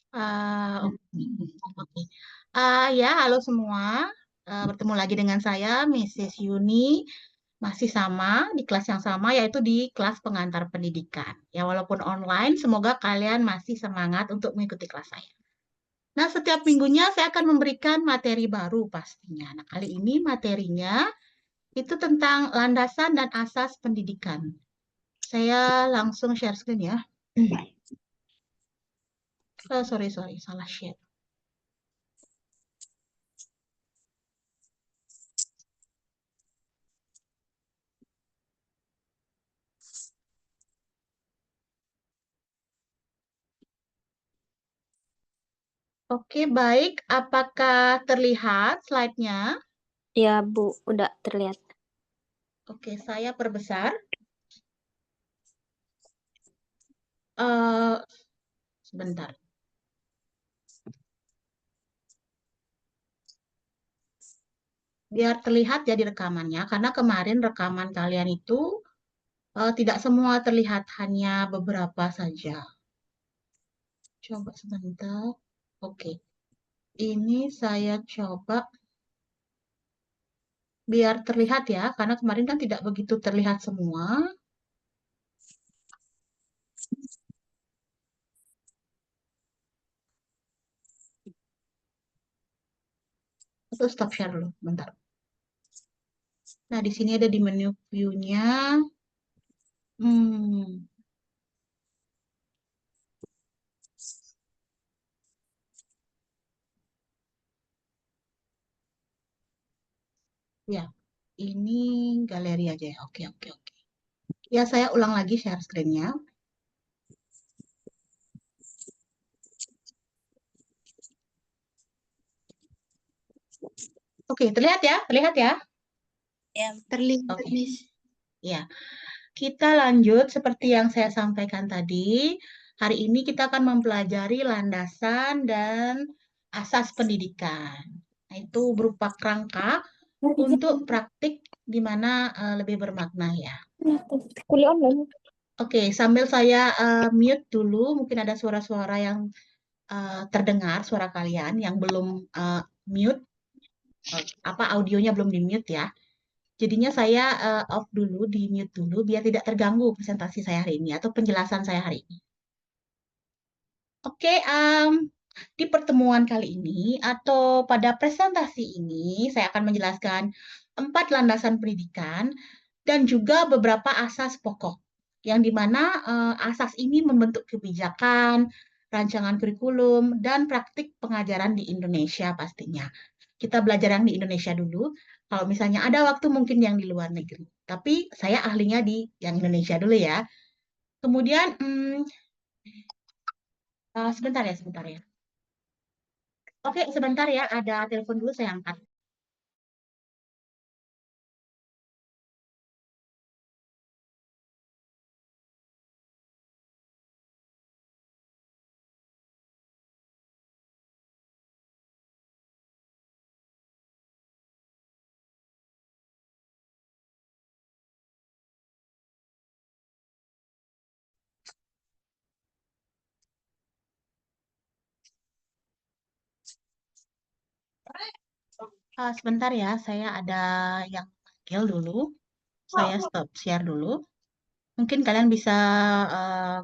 Oke. Ya, halo semua. Bertemu lagi dengan saya, Mrs. Yuni. Masih sama, di kelas yang sama, yaitu di kelas pengantar pendidikan. Ya, walaupun online, semoga kalian masih semangat untuk mengikuti kelas saya. Nah, setiap minggunya saya akan memberikan materi baru pastinya. Nah, kali ini materinya itu tentang landasan dan asas pendidikan. Saya langsung share screen ya. Sorry, salah share. Oke, baik. Apakah terlihat slide-nya? Ya, Bu, udah terlihat. Oke, saya perbesar. Eh, Sebentar. Biar terlihat jadi rekamannya, karena kemarin rekaman kalian itu tidak semua terlihat, hanya beberapa saja. Coba sebentar. Oke, ini saya coba biar terlihat ya, karena kemarin kan tidak begitu terlihat semua. Atau stop share dulu, bentar. Nah, di sini ada di menu view-nya. Hmm, ya, ini galeri aja ya. Oke, oke, oke. Ya, saya ulang lagi share screen-nya. Oke, terlihat ya? Terlihat ya? Ya, Terlihat, Miss. Ya, kita lanjut seperti yang saya sampaikan tadi. Hari ini kita akan mempelajari landasan dan asas pendidikan. Nah, itu berupa kerangka untuk praktik di mana lebih bermakna ya. kuliah online. Oke, sambil saya mute dulu, mungkin ada suara-suara yang terdengar, suara kalian yang belum mute, apa audionya belum di mute ya. Jadinya saya off dulu, di mute dulu, biar tidak terganggu presentasi saya hari ini atau penjelasan saya hari ini. Oke, di pertemuan kali ini atau pada presentasi ini, saya akan menjelaskan 4 landasan pendidikan dan juga beberapa asas pokok, yang dimana asas ini membentuk kebijakan, rancangan kurikulum, dan praktik pengajaran di Indonesia pastinya. Kita belajar yang di Indonesia dulu. Kalau misalnya ada waktu mungkin yang di luar negeri. Tapi saya ahlinya di yang Indonesia dulu ya. Kemudian, sebentar ya, sebentar ya. Oke, sebentar ya. Ada telepon dulu, saya angkat. Sebentar ya, saya ada yang panggil dulu. Saya stop share dulu. Mungkin kalian bisa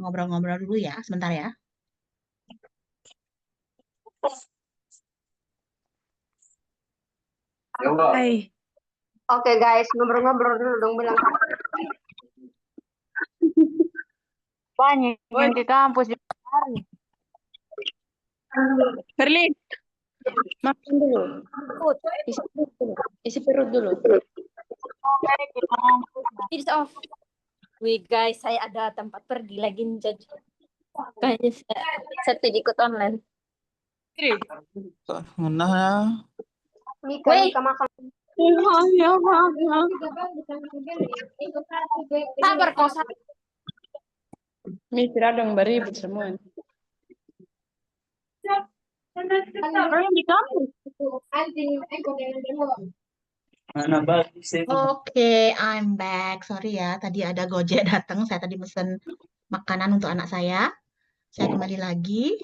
ngobrol-ngobrol dulu ya, sebentar ya. Hai. Oke guys, ngobrol-ngobrol dulu dong bilang. Banyak yang di kampus di hari. Berlin, makan dulu. Isi perut dulu. Isi perut dulu. Oke, di kampus. It's off. Wih guys, saya ada tempat pergi lagi nih, jadi kayaknya saya tidak ikut online. Nah, Mika makan. Sabar kau, sabar. Mitra dong beribut semua. Kalian di kampus. mana bagi Oke, I'm back. Sorry ya, tadi ada Gojek datang. Saya tadi pesen makanan untuk anak saya. Saya kembali lagi.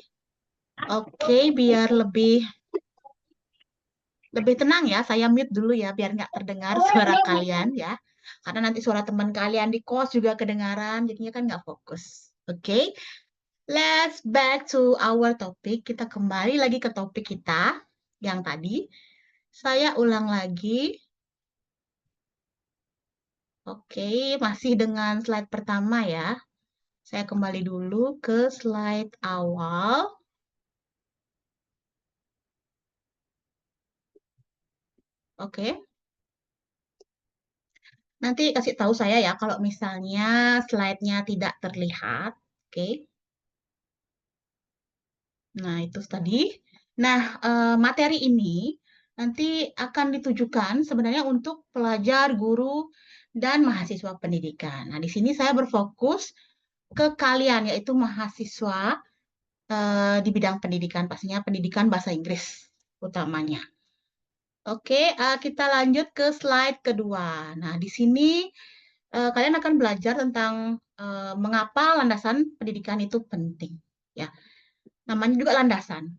Oke, biar lebih tenang ya, saya mute dulu ya, biar nggak terdengar suara kalian ya. Karena nanti suara teman kalian di kos juga kedengaran, jadinya kan nggak fokus. Oke, let's back to our topic. Kita kembali lagi ke topik kita yang tadi. Saya ulang lagi. Oke, masih dengan slide pertama ya. Saya kembali dulu ke slide awal. Oke. Nanti kasih tahu saya ya kalau misalnya slide-nya tidak terlihat. Oke. Nah, itu tadi. Nah, materi ini nanti akan ditujukan sebenarnya untuk pelajar, guru, dan mahasiswa pendidikan. Nah, di sini saya berfokus ke kalian, yaitu mahasiswa di bidang pendidikan, pastinya pendidikan bahasa Inggris utamanya. Oke, kita lanjut ke slide kedua. Nah, di sini kalian akan belajar tentang mengapa landasan pendidikan itu penting. Ya, namanya juga landasan.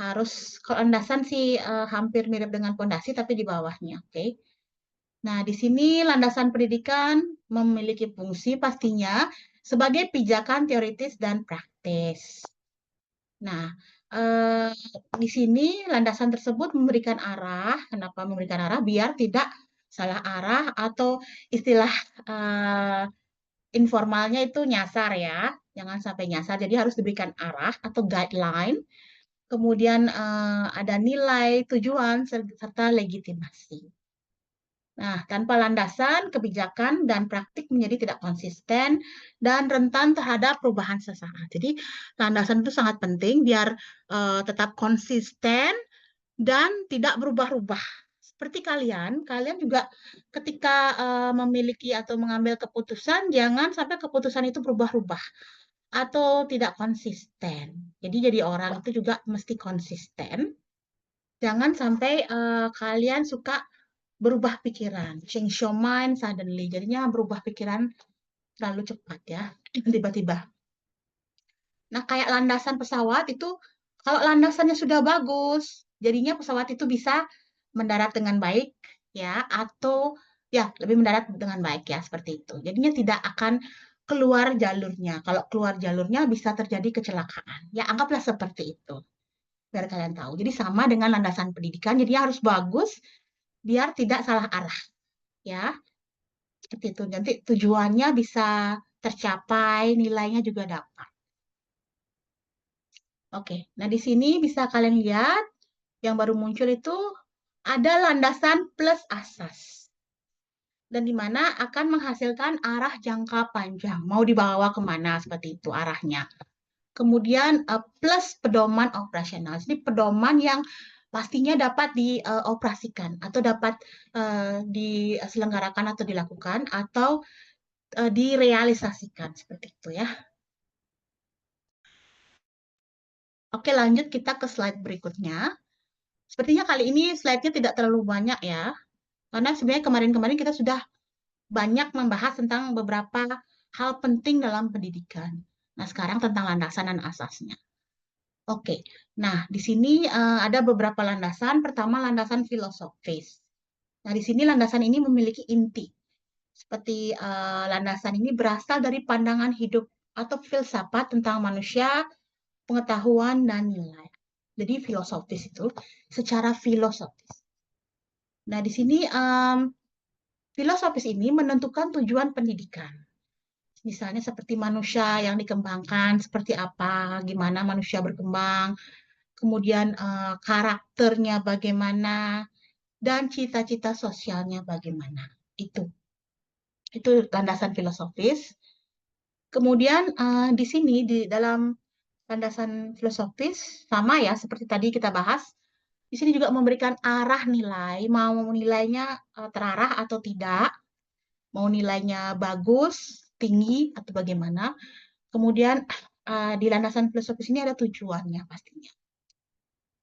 Harus kalau landasan sih hampir mirip dengan pondasi, tapi di bawahnya. Oke. Nah, di sini landasan pendidikan memiliki fungsi pastinya sebagai pijakan teoritis dan praktis. Nah, eh, di sini landasan tersebut memberikan arah. Kenapa memberikan arah? Biar tidak salah arah atau istilah eh, informalnya itu nyasar ya. Jangan sampai nyasar. Jadi harus diberikan arah atau guideline. Kemudian ada nilai, tujuan, serta legitimasi. Nah, tanpa landasan, kebijakan dan praktik menjadi tidak konsisten dan rentan terhadap perubahan sesaat. Jadi, landasan itu sangat penting biar tetap konsisten dan tidak berubah-ubah. Seperti kalian juga ketika memiliki atau mengambil keputusan, jangan sampai keputusan itu berubah-ubah atau tidak konsisten. Jadi orang itu juga mesti konsisten. Jangan sampai kalian suka berubah pikiran, change your mind suddenly. Jadinya berubah pikiran terlalu cepat ya, tiba-tiba. Nah, kayak landasan pesawat itu, kalau landasannya sudah bagus, jadinya pesawat itu bisa mendarat dengan baik ya, atau ya lebih mendarat dengan baik ya, seperti itu. Jadinya tidak akan keluar jalurnya. Kalau keluar jalurnya bisa terjadi kecelakaan. Ya, anggaplah seperti itu. Biar kalian tahu. Jadi sama dengan landasan pendidikan, jadi harus bagus biar tidak salah arah ya. Seperti itu. Nanti tujuannya bisa tercapai, nilainya juga dapat. Oke, nah di sini bisa kalian lihat yang baru muncul itu ada landasan plus asas. Dan di mana akan menghasilkan arah jangka panjang. Mau dibawa kemana seperti itu arahnya. Kemudian plus pedoman operasional. Jadi pedoman yang pastinya dapat dioperasikan atau dapat diselenggarakan atau dilakukan atau direalisasikan seperti itu ya. Oke, lanjut kita ke slide berikutnya. Sepertinya kali ini slide-nya tidak terlalu banyak ya. Karena sebenarnya kemarin-kemarin kita sudah banyak membahas tentang beberapa hal penting dalam pendidikan. Nah, sekarang tentang landasan dan asasnya. Oke, nah di sini ada beberapa landasan. Pertama, landasan filosofis. Nah, di sini landasan ini memiliki inti. Seperti landasan ini berasal dari pandangan hidup atau filsafat tentang manusia, pengetahuan, dan nilai. Jadi filosofis itu secara filosofis. Nah, di sini filosofis ini menentukan tujuan pendidikan. Misalnya seperti manusia yang dikembangkan, seperti apa, gimana manusia berkembang, kemudian karakternya bagaimana, dan cita-cita sosialnya bagaimana. Itu landasan filosofis. Kemudian di sini di dalam landasan filosofis sama ya seperti tadi kita bahas. Di sini juga memberikan arah nilai, mau nilainya terarah atau tidak, mau nilainya bagus, tinggi atau bagaimana. Kemudian di landasan filosofis ini ada tujuannya pastinya.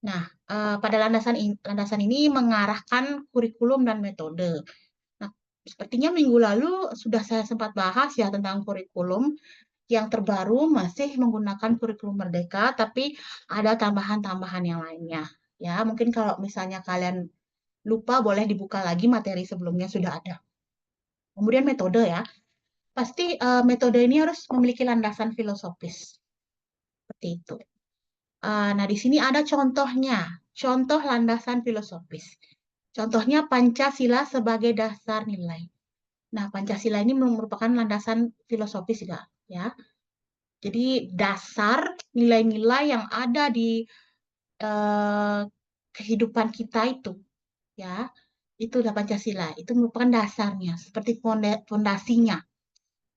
Nah, pada landasan ini mengarahkan kurikulum dan metode. Nah, sepertinya minggu lalu sudah saya sempat bahas ya tentang kurikulum. Yang terbaru masih menggunakan kurikulum Merdeka, tapi ada tambahan-tambahan yang lainnya. Ya, mungkin kalau misalnya kalian lupa, boleh dibuka lagi materi sebelumnya sudah ada. Kemudian metode ya, pasti metode ini harus memiliki landasan filosofis. Seperti itu. Nah, di sini ada contohnya, contoh landasan filosofis. Contohnya Pancasila sebagai dasar nilai. Nah, Pancasila ini merupakan landasan filosofis juga, ya. Jadi dasar nilai-nilai yang ada di eh, kehidupan kita itu, ya, itu udah Pancasila. Itu merupakan dasarnya, seperti fondasinya,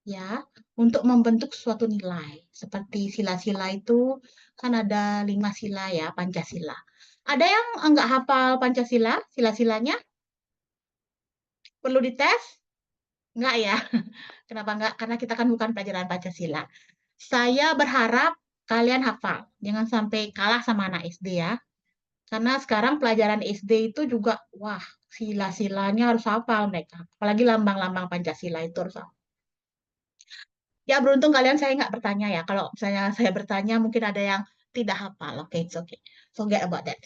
ya, untuk membentuk suatu nilai. Seperti sila-sila itu kan ada 5 sila ya, Pancasila. Ada yang enggak hafal Pancasila, sila-silanya? Perlu dites? Enggak ya? Kenapa enggak? Karena kita kan bukan pelajaran Pancasila. Saya berharap kalian hafal. Jangan sampai kalah sama anak SD ya. Karena sekarang pelajaran SD itu juga, wah, sila-silanya harus hafal mereka. Apalagi lambang-lambang Pancasila itu harus hafal. Ya, beruntung kalian saya nggak bertanya ya. Kalau misalnya saya bertanya, mungkin ada yang tidak hafal. Oke, it's okay. Forget about that.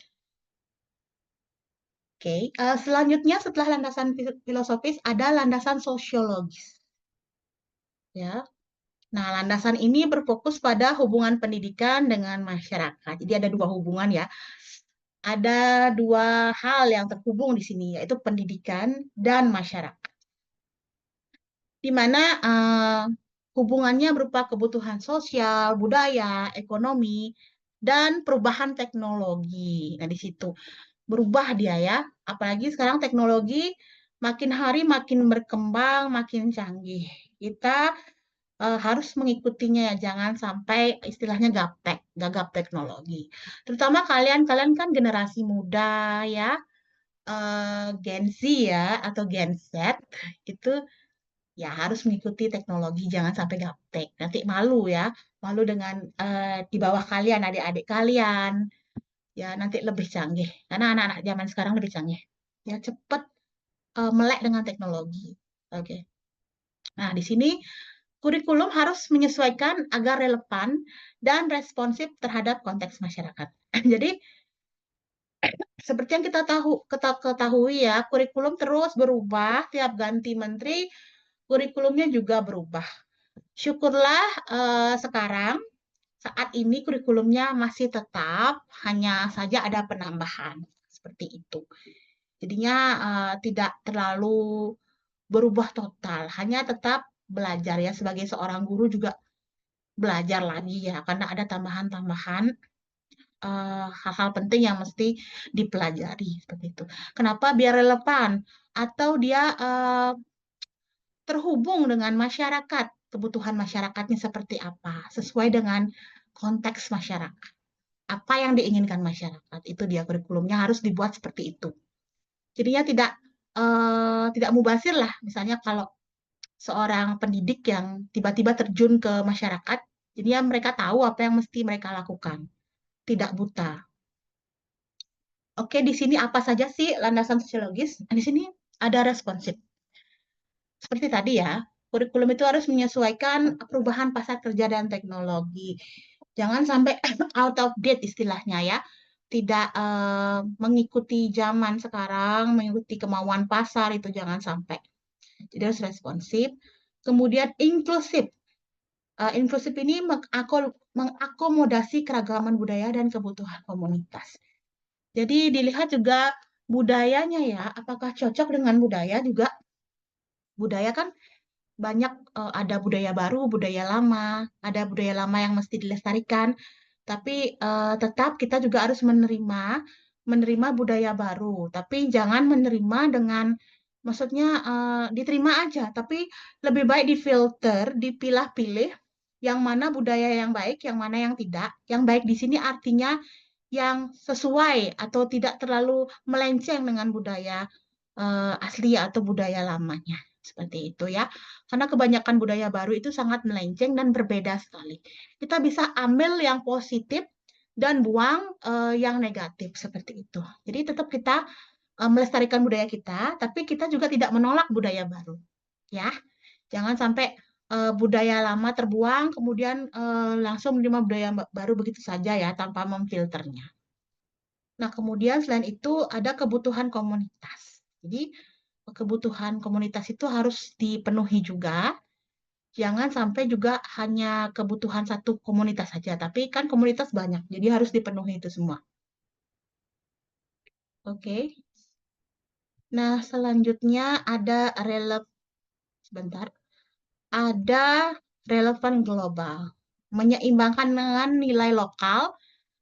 Oke, selanjutnya setelah landasan filosofis, ada landasan sosiologis. Ya, nah, landasan ini berfokus pada hubungan pendidikan dengan masyarakat. Jadi ada dua hubungan ya. Ada dua hal yang terhubung di sini, yaitu pendidikan dan masyarakat. Di mana hubungannya berupa kebutuhan sosial, budaya, ekonomi, dan perubahan teknologi. Nah, di situ berubah dia ya. Apalagi sekarang teknologi makin hari makin berkembang, makin canggih. Kita harus mengikutinya ya, jangan sampai istilahnya gaptek, gagap teknologi. Terutama kalian kan generasi muda ya, Gen Z ya atau Gen Z itu ya harus mengikuti teknologi, jangan sampai gaptek. Nanti malu ya, malu dengan di bawah kalian, adik-adik kalian. Ya nanti lebih canggih, karena anak-anak zaman sekarang lebih canggih. Ya cepat melek dengan teknologi. Oke. Nah, di sini kurikulum harus menyesuaikan agar relevan dan responsif terhadap konteks masyarakat. Jadi, seperti yang kita ketahui ya, kurikulum terus berubah, tiap ganti menteri, kurikulumnya juga berubah. Syukurlah sekarang, saat ini kurikulumnya masih tetap, hanya saja ada penambahan. Seperti itu. Jadinya tidak terlalu berubah total, hanya tetap belajar ya, sebagai seorang guru juga belajar lagi ya, karena ada tambahan-tambahan hal-hal penting yang mesti dipelajari seperti itu. Kenapa? Biar relevan atau dia terhubung dengan masyarakat, kebutuhan masyarakatnya seperti apa, sesuai dengan konteks masyarakat. Apa yang diinginkan masyarakat, itu dia kurikulumnya harus dibuat seperti itu. Jadinya tidak mubazir lah, misalnya kalau seorang pendidik yang tiba-tiba terjun ke masyarakat, jadinya mereka tahu apa yang mesti mereka lakukan, tidak buta. Oke, di sini apa saja sih landasan sosiologis? Di sini ada responsif. Seperti tadi ya, kurikulum itu harus menyesuaikan perubahan pasar kerja dan teknologi. Jangan sampai out of date istilahnya ya. Tidak mengikuti zaman sekarang, mengikuti kemauan pasar, itu jangan sampai. Jadi harus responsif. Kemudian inklusif. Inklusif ini mengakomodasi keragaman budaya dan kebutuhan komunitas. Jadi dilihat juga budayanya ya, apakah cocok dengan budaya juga. Budaya kan banyak, ada budaya baru, budaya lama, ada budaya lama yang mesti dilestarikan, tapi tetap kita juga harus menerima budaya baru, tapi jangan menerima dengan, maksudnya diterima aja, tapi lebih baik difilter, dipilah-pilih yang mana budaya yang baik, yang mana yang tidak. Yang baik di sini artinya yang sesuai atau tidak terlalu melenceng dengan budaya asli atau budaya lamanya. Seperti itu ya. Karena kebanyakan budaya baru itu sangat melenceng dan berbeda sekali. Kita bisa ambil yang positif dan buang yang negatif seperti itu. Jadi tetap kita melestarikan budaya kita, tapi kita juga tidak menolak budaya baru. Ya. Jangan sampai budaya lama terbuang, kemudian langsung menerima budaya baru begitu saja ya, tanpa memfilternya. Nah, kemudian selain itu ada kebutuhan komunitas. Jadi, kebutuhan komunitas itu harus dipenuhi juga. Jangan sampai juga hanya kebutuhan satu komunitas saja, tapi kan komunitas banyak, jadi harus dipenuhi itu semua. Oke. Nah, selanjutnya ada sebentar. Ada relevan global. Menyeimbangkan dengan nilai lokal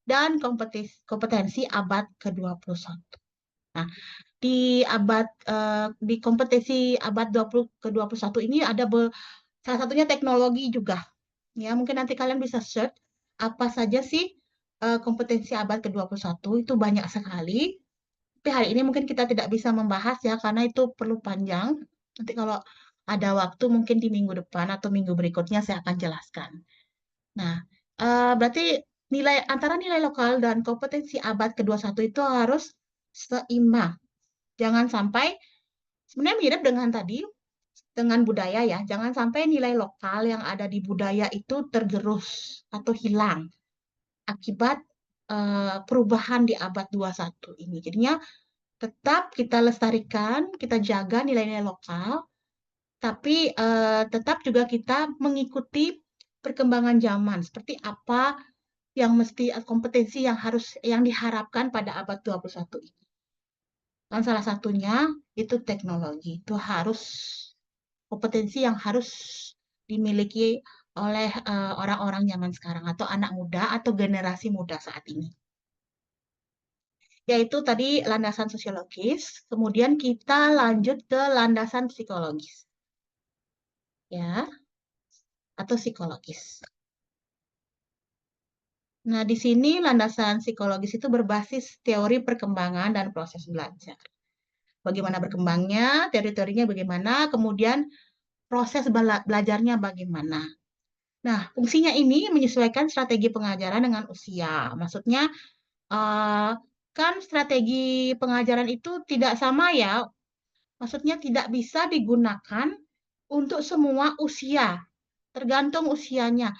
dan kompetensi abad ke-21. Nah, di kompetisi abad 20 ke-21 ini ada salah satunya teknologi juga. Ya, mungkin nanti kalian bisa search apa saja sih kompetensi abad ke-21, itu banyak sekali. Tapi hari ini mungkin kita tidak bisa membahas ya karena itu perlu panjang. Nanti kalau ada waktu mungkin di minggu depan atau minggu berikutnya saya akan jelaskan. Nah, berarti antara nilai lokal dan kompetensi abad ke-21 itu harus seimbang. Jangan sampai, sebenarnya mirip dengan tadi, dengan budaya ya. Jangan sampai nilai lokal yang ada di budaya itu tergerus atau hilang akibat perubahan di abad 21 ini. Jadinya tetap kita lestarikan, kita jaga nilai-nilai lokal, tapi tetap juga kita mengikuti perkembangan zaman. Seperti apa yang mesti kompetensi yang diharapkan pada abad 21 ini. Dan salah satunya itu teknologi. Itu harus kompetensi yang harus dimiliki oleh orang-orang zaman sekarang atau anak muda atau generasi muda saat ini. Yaitu tadi landasan sosiologis, kemudian kita lanjut ke landasan psikologis. Ya, atau psikologis. Nah, di sini landasan psikologis itu berbasis teori perkembangan dan proses belajar. Bagaimana berkembangnya, teori-teorinya bagaimana, kemudian proses belajarnya bagaimana. Nah, fungsinya ini menyesuaikan strategi pengajaran dengan usia. Maksudnya, kan strategi pengajaran itu tidak sama ya. Maksudnya tidak bisa digunakan untuk semua usia. Tergantung usianya.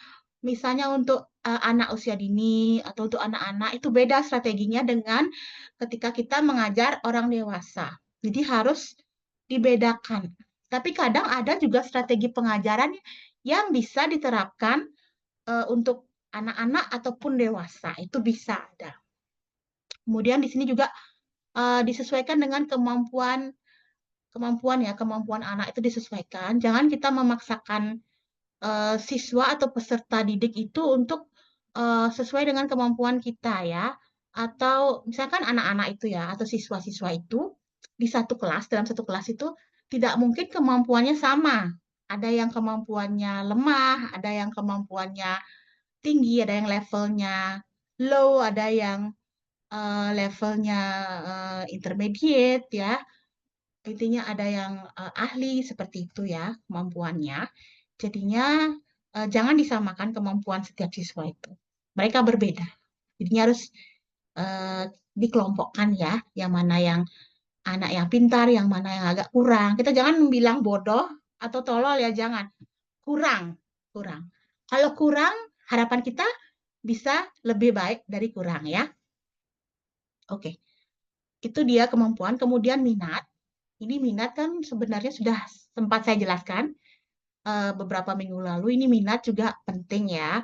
Misalnya untuk anak usia dini atau untuk anak-anak itu beda strateginya dengan ketika kita mengajar orang dewasa. Jadi harus dibedakan. Tapi kadang ada juga strategi pengajaran yang bisa diterapkan untuk anak-anak ataupun dewasa. Itu bisa ada. Kemudian di sini juga disesuaikan dengan kemampuan anak itu disesuaikan. Jangan kita memaksakan siswa atau peserta didik itu untuk sesuai dengan kemampuan kita ya. Atau misalkan anak-anak itu ya, atau siswa-siswa itu di dalam satu kelas itu tidak mungkin kemampuannya sama. Ada yang kemampuannya lemah, ada yang kemampuannya tinggi, ada yang levelnya low, ada yang levelnya intermediate ya. Intinya ada yang ahli seperti itu ya kemampuannya. Jadinya jangan disamakan kemampuan setiap siswa itu. Mereka berbeda. Jadinya harus dikelompokkan ya, yang mana yang anak yang pintar, yang mana yang agak kurang. Kita jangan bilang bodoh atau tolol ya, jangan. Kurang, kurang. Kalau kurang, harapan kita bisa lebih baik dari kurang ya. Oke. Itu dia kemampuan, kemudian minat. Ini minat kan sebenarnya sudah sempat saya jelaskan beberapa minggu lalu. Ini minat juga penting ya.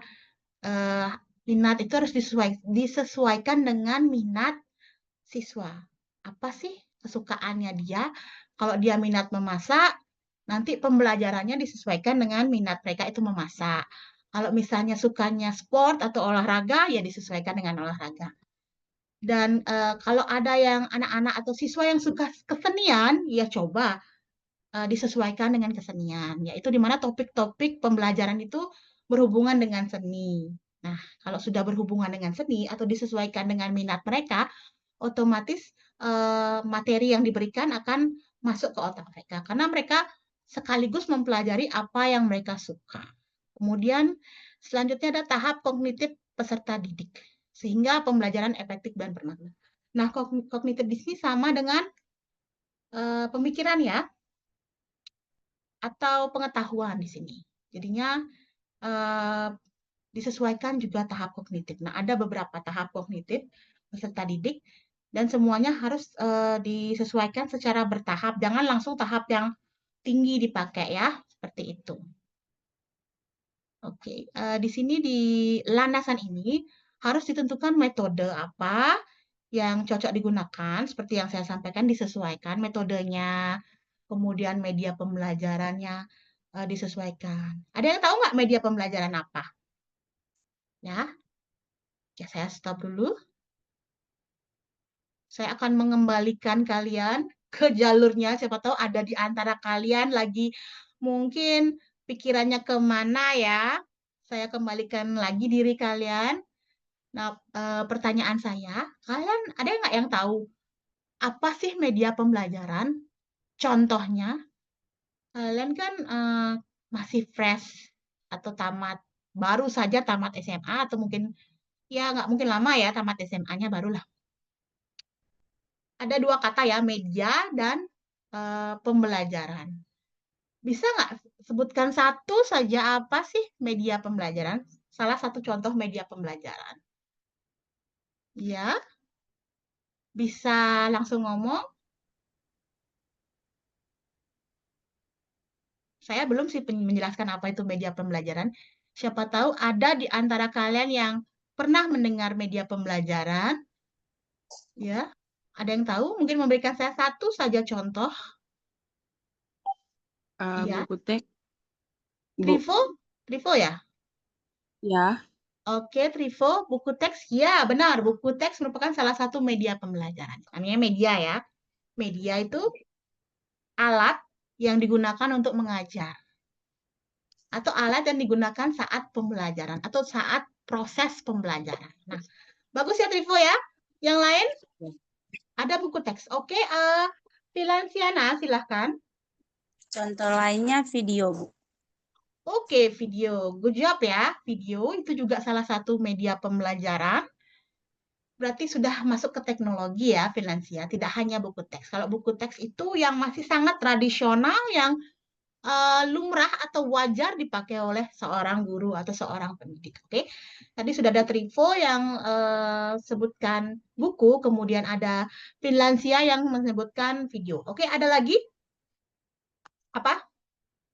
Minat itu harus disesuaikan dengan minat siswa. Apa sih kesukaannya dia? Kalau dia minat memasak, nanti pembelajarannya disesuaikan dengan minat mereka itu memasak. Kalau misalnya sukanya sport atau olahraga, ya disesuaikan dengan olahraga. Dan kalau ada yang anak-anak atau siswa yang suka kesenian, ya coba disesuaikan dengan kesenian, yaitu di mana topik-topik pembelajaran itu berhubungan dengan seni. Nah, kalau sudah berhubungan dengan seni atau disesuaikan dengan minat mereka, otomatis materi yang diberikan akan masuk ke otak mereka, karena mereka sekaligus mempelajari apa yang mereka suka. Kemudian selanjutnya ada tahap kognitif peserta didik, sehingga pembelajaran efektif dan bermakna. Nah, kognitif di sini sama dengan pemikiran ya, atau pengetahuan di sini. Jadinya disesuaikan juga tahap kognitif. Nah, ada beberapa tahap kognitif peserta didik dan semuanya harus disesuaikan secara bertahap. Jangan langsung tahap yang tinggi dipakai ya, seperti itu. Oke, di sini di landasan ini harus ditentukan metode apa yang cocok digunakan, seperti yang saya sampaikan disesuaikan metodenya, kemudian media pembelajarannya disesuaikan. Ada yang tahu nggak media pembelajaran apa? Ya, saya stop dulu. Saya akan mengembalikan kalian ke jalurnya. Siapa tahu ada di antara kalian lagi mungkin pikirannya kemana ya. Saya kembalikan lagi diri kalian. Nah, pertanyaan saya, kalian ada nggak yang tahu apa sih media pembelajaran? Contohnya, kalian kan masih fresh atau baru saja tamat SMA atau mungkin ya nggak mungkin lama ya tamat SMA-nya barulah. Ada dua kata ya, media dan pembelajaran. Bisa nggak sebutkan satu saja apa sih media pembelajaran? Salah satu contoh media pembelajaran. Ya, bisa langsung ngomong. Saya belum sih menjelaskan apa itu media pembelajaran. Siapa tahu ada di antara kalian yang pernah mendengar media pembelajaran. Ya, ada yang tahu? Mungkin memberikan saya satu saja contoh. Ya, Buku teks. Trivo ya? Ya. Oke, Trivo, buku teks. Ya, benar. Buku teks merupakan salah satu media pembelajaran. Namanya media ya. Media itu alat yang digunakan untuk mengajar. Atau alat yang digunakan saat pembelajaran. Atau saat proses pembelajaran. Nah, bagus ya Trivo ya. Yang lain? Ada buku teks. Oke, Filansiana, silahkan. Contoh lainnya video, Bu. Oke, video. Good job ya. Video itu juga salah satu media pembelajaran. Berarti sudah masuk ke teknologi ya, Finansia. Tidak hanya buku teks. Kalau buku teks itu yang masih sangat tradisional, yang lumrah atau wajar dipakai oleh seorang guru atau seorang pendidik. Oke, tadi sudah ada Trivo yang sebutkan buku, kemudian ada Finlansia yang menyebutkan video. Oke, ada lagi? Apa?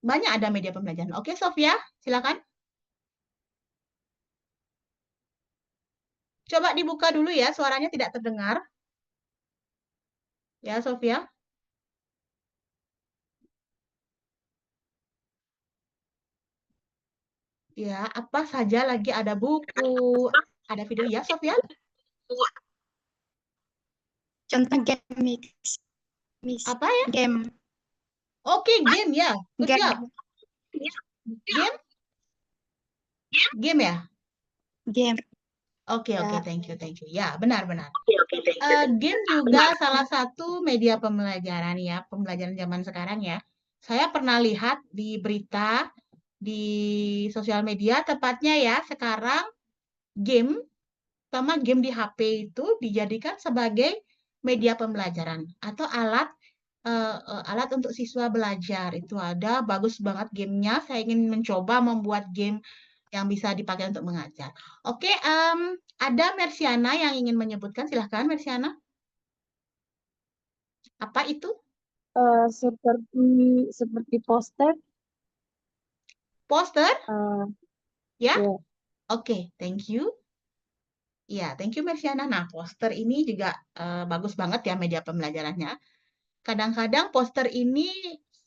Banyak ada media pembelajaran. Oke, Sofia, silakan. Coba dibuka dulu ya, suaranya tidak terdengar. Ya, Sofia. Ya, apa saja lagi ada buku, ada video ya, Sofia? Contoh game, Miss. Apa ya? Game. Oke, game ya. Good Game. job. Game? Game ya? Game. Oke, Ya. oke, thank you, thank you. Ya, benar-benar. Game juga salah satu media pembelajaran ya, pembelajaran zaman sekarang ya. Saya pernah lihat di berita, di sosial media, tepatnya ya, sekarang game, sama game di HP itu dijadikan sebagai media pembelajaran atau alat untuk siswa belajar. Itu ada, bagus banget gamenya. Saya ingin mencoba membuat game yang bisa dipakai untuk mengajar. Oke, ada Mersiana yang ingin menyebutkan. Silahkan, Mersiana. Apa itu? Seperti poster. Poster? Ya? Ya. Oke, thank you. Ya, thank you, Mersiana. Nah, poster ini juga bagus banget ya media pembelajarannya. Kadang-kadang poster ini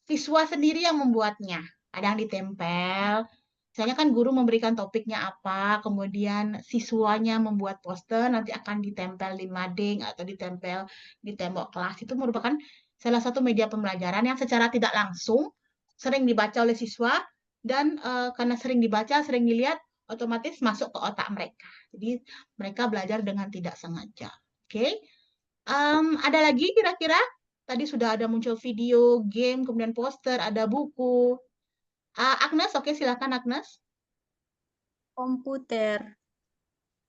siswa sendiri yang membuatnya. Kadang ditempel. Misalnya kan guru memberikan topiknya apa, kemudian siswanya membuat poster, nanti akan ditempel di mading atau ditempel di tembok kelas. Itu merupakan salah satu media pembelajaran yang secara tidak langsung sering dibaca oleh siswa, dan karena sering dibaca, sering dilihat, otomatis masuk ke otak mereka. Jadi mereka belajar dengan tidak sengaja. Oke, ada lagi kira-kira? Tadi sudah ada muncul video, game, kemudian poster, ada buku. Agnes, oke, silakan Agnes. Komputer.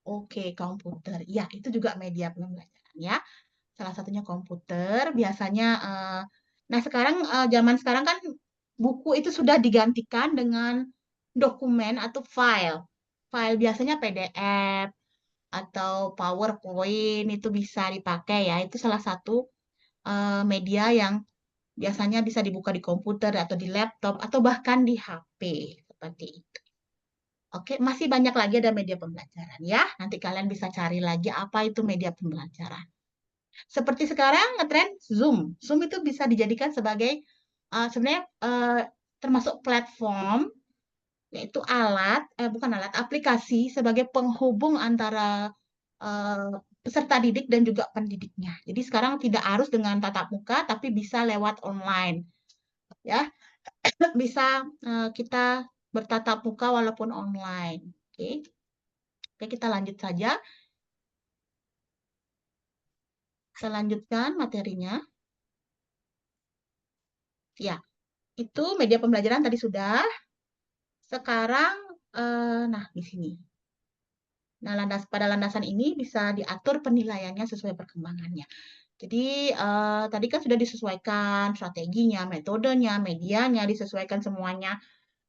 Oke, komputer. Ya, itu juga media pembelajaran ya. Salah satunya komputer. Biasanya, nah sekarang zaman sekarang kan buku itu sudah digantikan dengan dokumen atau file. File biasanya PDF atau PowerPoint itu bisa dipakai ya. Itu salah satu media yang biasanya bisa dibuka di komputer atau di laptop atau bahkan di HP seperti itu. Oke, masih banyak lagi ada media pembelajaran ya. Nanti kalian bisa cari lagi apa itu media pembelajaran. Seperti sekarang ngetren Zoom. Zoom itu bisa dijadikan sebagai sebenarnya termasuk platform, yaitu bukan alat, aplikasi sebagai penghubung antara peserta didik dan juga pendidiknya. Jadi sekarang tidak harus dengan tatap muka, tapi bisa lewat online. Ya, bisa kita bertatap muka walaupun online. Oke. Oke, kita lanjut saja. Kita lanjutkan materinya. Ya, itu media pembelajaran tadi sudah. Sekarang, nah di sini. Nah, pada landasan ini bisa diatur penilaiannya sesuai perkembangannya. Jadi, tadi kan sudah disesuaikan strateginya, metodenya, medianya, disesuaikan semuanya.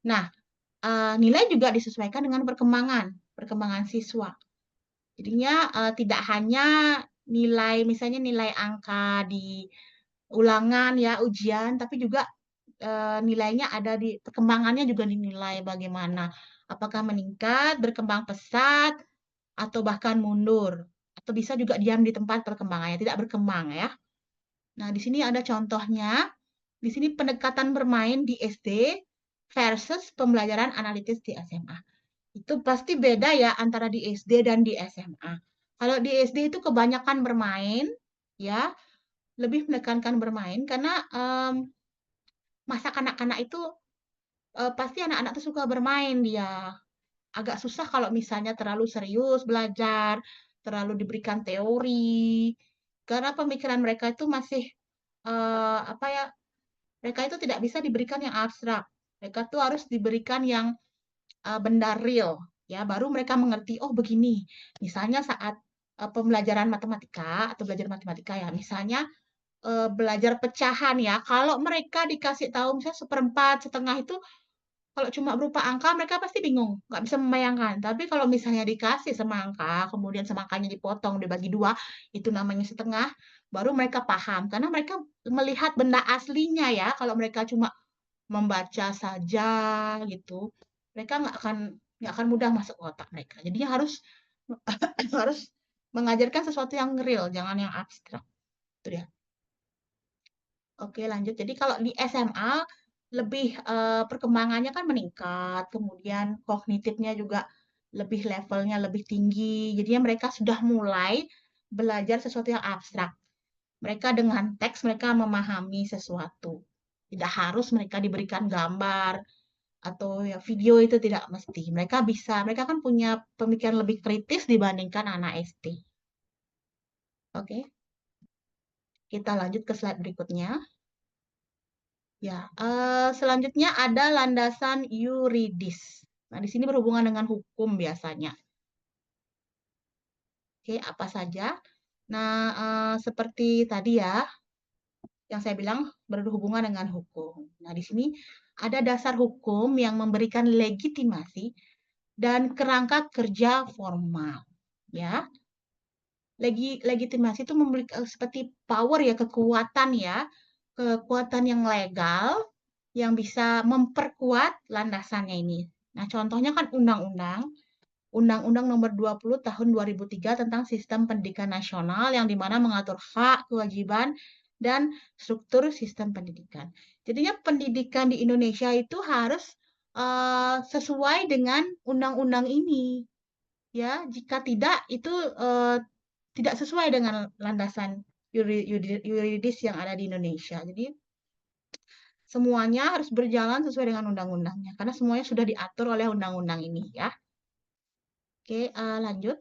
Nah, nilai juga disesuaikan dengan perkembangan siswa. Jadinya tidak hanya nilai, misalnya nilai angka di ulangan ya, ujian, tapi juga nilainya ada di perkembangannya juga dinilai bagaimana. Apakah meningkat, berkembang pesat, atau bahkan mundur. Atau bisa juga diam di tempat perkembangannya, tidak berkembang ya. Nah, di sini ada contohnya. Di sini pendekatan bermain di SD versus pembelajaran analitis di SMA. Itu pasti beda ya antara di SD dan di SMA. Kalau di SD itu kebanyakan bermain, ya, lebih menekankan bermain karena masa kanak-kanak itu pasti anak-anak itu suka bermain dia. Agak susah kalau misalnya terlalu serius belajar, terlalu diberikan teori, karena pemikiran mereka itu masih apa ya? Mereka itu tidak bisa diberikan yang abstrak. Mereka tuh harus diberikan yang benda real, ya. Baru mereka mengerti. Oh begini. Misalnya saat pembelajaran matematika atau belajar matematika ya, misalnya belajar pecahan ya. Kalau mereka dikasih tahu misalnya seperempat, setengah itu kalau cuma berupa angka, mereka pasti bingung, nggak bisa membayangkan. Tapi kalau misalnya dikasih semangka, kemudian semangkanya dipotong, dibagi dua, itu namanya setengah, baru mereka paham. Karena mereka melihat benda aslinya ya, kalau mereka cuma membaca saja gitu, mereka nggak akan mudah masuk ke otak mereka. Jadinya harus harus mengajarkan sesuatu yang real, jangan yang abstrak. Itu dia. Oke, lanjut. Jadi kalau di SMA lebih perkembangannya kan meningkat, kemudian kognitifnya juga lebih levelnya lebih tinggi. Jadinya mereka sudah mulai belajar sesuatu yang abstrak. Mereka dengan teks mereka memahami sesuatu. Tidak harus mereka diberikan gambar atau ya video itu tidak mesti. Mereka kan punya pemikiran lebih kritis dibandingkan anak SD. Oke. Kita lanjut ke slide berikutnya. Ya, selanjutnya ada landasan yuridis. Nah, di sini berhubungan dengan hukum biasanya. Oke, apa saja? Nah, seperti tadi ya, yang saya bilang berhubungan dengan hukum. Nah, di sini ada dasar hukum yang memberikan legitimasi dan kerangka kerja formal. Ya, legitimasi itu memiliki seperti power ya, kekuatan ya, kekuatan yang legal yang bisa memperkuat landasannya ini. Nah, contohnya kan Undang-Undang Nomor 20 Tahun 2003 tentang Sistem Pendidikan Nasional yang dimana mengatur hak, kewajiban, dan struktur sistem pendidikan. Jadinya pendidikan di Indonesia itu harus sesuai dengan undang-undang ini. Ya, jika tidak itu tidak sesuai dengan landasan yuridis yang ada di Indonesia. Jadi semuanya harus berjalan sesuai dengan undang-undangnya karena semuanya sudah diatur oleh undang-undang ini ya. Oke, lanjut.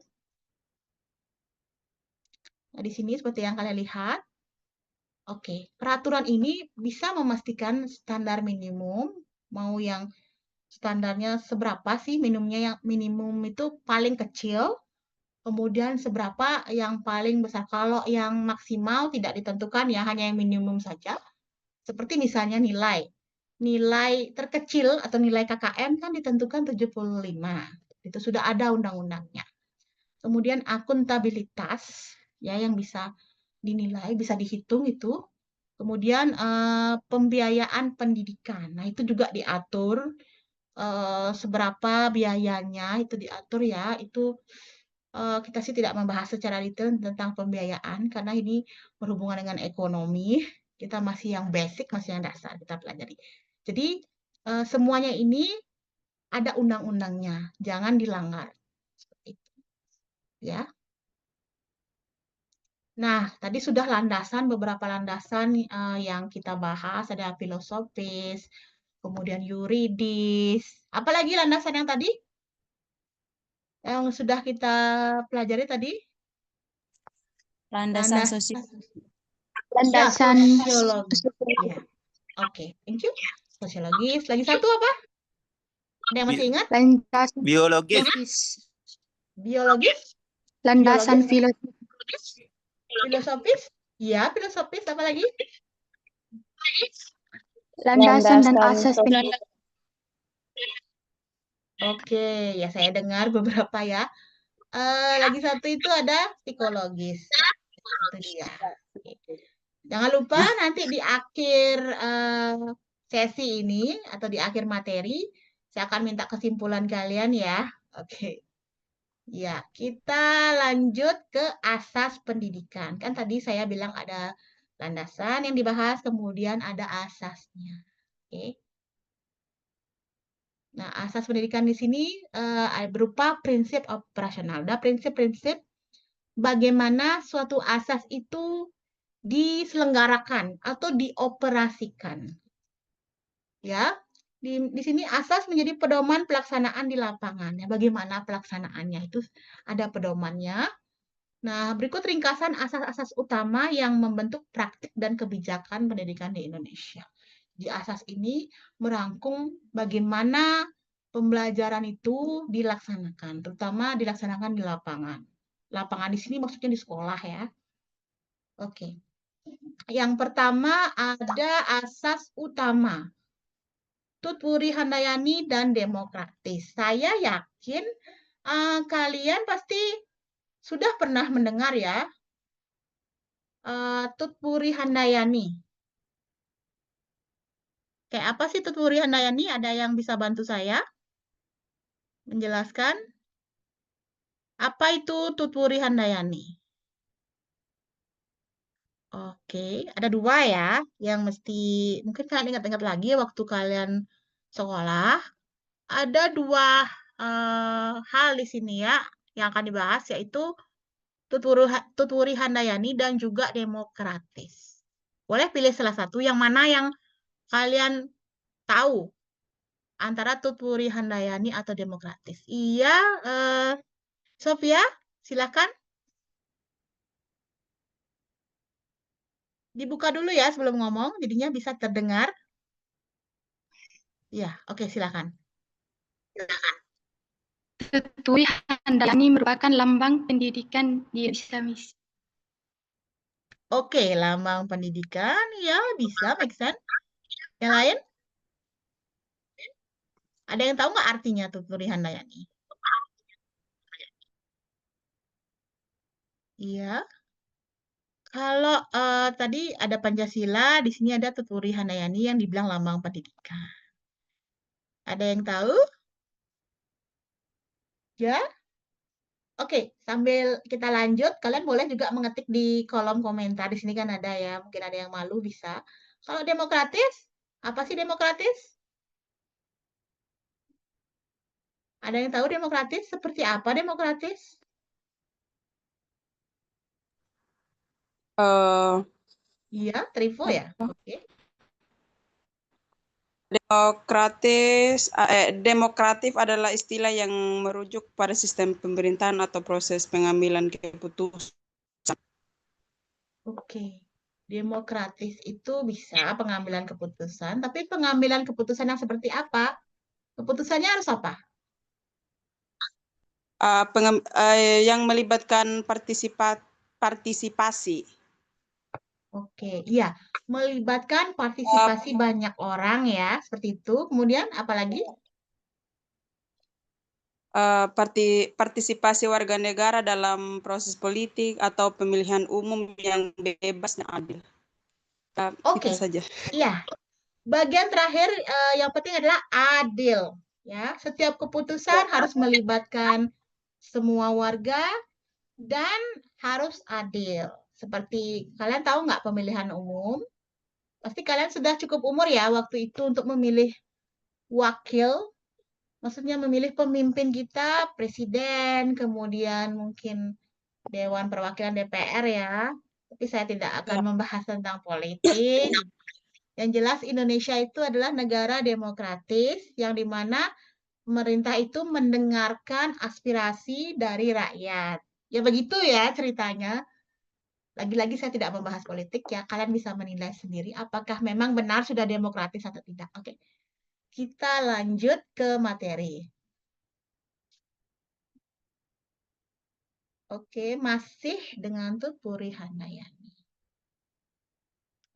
Nah, di sini seperti yang kalian lihat. Oke, peraturan ini bisa memastikan standar minimum, mau yang standarnya seberapa sih minimumnya, yang minimum itu paling kecil, kemudian seberapa yang paling besar. Kalau yang maksimal tidak ditentukan ya, hanya yang minimum saja. Seperti misalnya nilai. nilai terkecil atau nilai KKM kan ditentukan 75. Itu sudah ada undang-undangnya. Kemudian akuntabilitas ya yang bisa dinilai, bisa dihitung itu. Kemudian pembiayaan pendidikan. Nah, itu juga diatur seberapa biayanya itu diatur ya. Itu kita sih tidak membahas secara detail tentang pembiayaan karena ini berhubungan dengan ekonomi. Kita masih yang basic, masih yang dasar kita pelajari. Jadi semuanya ini ada undang-undangnya, jangan dilanggar. Seperti itu. Ya. Nah, tadi sudah beberapa landasan yang kita bahas, ada filosofis, kemudian yuridis. Apalagi landasan yang tadi? Yang sudah kita pelajari tadi? Landasan sosial. Ya, Landasan sosiologi. Ya. Oke, thank you. Sosiologis. Lagi satu apa? Ada yang masih ingat? landasan Biologis. filosofis. Biologis? Landasan Filosofis? Ya, filosofis. Apa lagi? landasan dan asas pendidikan. Oke, ya saya dengar beberapa ya. Lagi satu itu ada psikologis. Itu dia. Jangan lupa nanti di akhir sesi ini atau di akhir materi, saya akan minta kesimpulan kalian ya. Oke. Ya, kita lanjut ke asas pendidikan. Kan tadi saya bilang ada landasan yang dibahas, kemudian ada asasnya. Oke. Nah, asas pendidikan di sini berupa prinsip operasional. Ada prinsip-prinsip bagaimana suatu asas itu diselenggarakan atau dioperasikan. Ya, di sini asas menjadi pedoman pelaksanaan di lapangan. Ya, bagaimana pelaksanaannya itu ada pedomannya. Nah, berikut ringkasan asas-asas utama yang membentuk praktik dan kebijakan pendidikan di Indonesia. Di asas ini merangkum bagaimana pembelajaran itu dilaksanakan, terutama dilaksanakan di lapangan. Lapangan di sini maksudnya di sekolah ya. Oke. Yang pertama ada asas utama. Tutwuri Handayani dan demokratis. Saya yakin kalian pasti sudah pernah mendengar ya Tutwuri Handayani. Kayak apa sih Tutwuri Handayani? Ada yang bisa bantu saya menjelaskan? Apa itu Tutwuri Handayani? Oke, ada dua ya yang mesti mungkin kalian ingat-ingat lagi waktu kalian sekolah. Ada dua hal di sini ya yang akan dibahas yaitu Tutwuri Handayani dan juga demokratis. Boleh pilih salah satu yang mana yang kalian tahu antara Tutwuri Handayani atau demokratis. Iya, Sofia, silakan. Dibuka dulu ya sebelum ngomong, jadinya bisa terdengar. Ya, oke, silakan. Tutwuri Handayani merupakan lambang pendidikan di Indonesia, Miss. Oke, lambang pendidikan, ya bisa, make sense. Yang lain? Ada yang tahu nggak artinya Tutwuri Handayani? Iya. Kalau tadi ada Pancasila, di sini ada Tutwuri Handayani yang dibilang lambang pendidikan. Ada yang tahu? Ya? Oke, sambil kita lanjut, kalian boleh juga mengetik di kolom komentar. Di sini kan ada ya, mungkin ada yang malu bisa. Kalau demokratis, apa sih demokratis? Ada yang tahu demokratis? Seperti apa demokratis? Iya, Trivo ya? Oke. Demokratif adalah istilah yang merujuk pada sistem pemerintahan atau proses pengambilan keputusan. Oke. Demokratis itu bisa pengambilan keputusan, tapi pengambilan keputusan yang seperti apa? Keputusannya harus apa? Yang melibatkan partisipasi. Oke, iya. Melibatkan partisipasi banyak orang ya, seperti itu. Kemudian apalagi? Partisipasi warga negara dalam proses politik atau pemilihan umum yang bebas dan adil. Itu Oke, saja. iya. Bagian terakhir yang penting adalah adil. Ya, setiap keputusan harus melibatkan semua warga dan harus adil. Seperti kalian tahu nggak pemilihan umum? Pasti kalian sudah cukup umur ya waktu itu untuk memilih wakil, maksudnya memilih pemimpin kita, presiden, kemudian mungkin Dewan Perwakilan DPR ya. Tapi saya tidak akan membahas tentang politik. Yang jelas Indonesia itu adalah negara demokratis yang dimana pemerintah itu mendengarkan aspirasi dari rakyat. Ya begitu ya ceritanya. Lagi-lagi saya tidak membahas politik ya. Kalian bisa menilai sendiri apakah memang benar sudah demokratis atau tidak. Oke. Kita lanjut ke materi. Oke, masih dengan Tutpuri Handayani.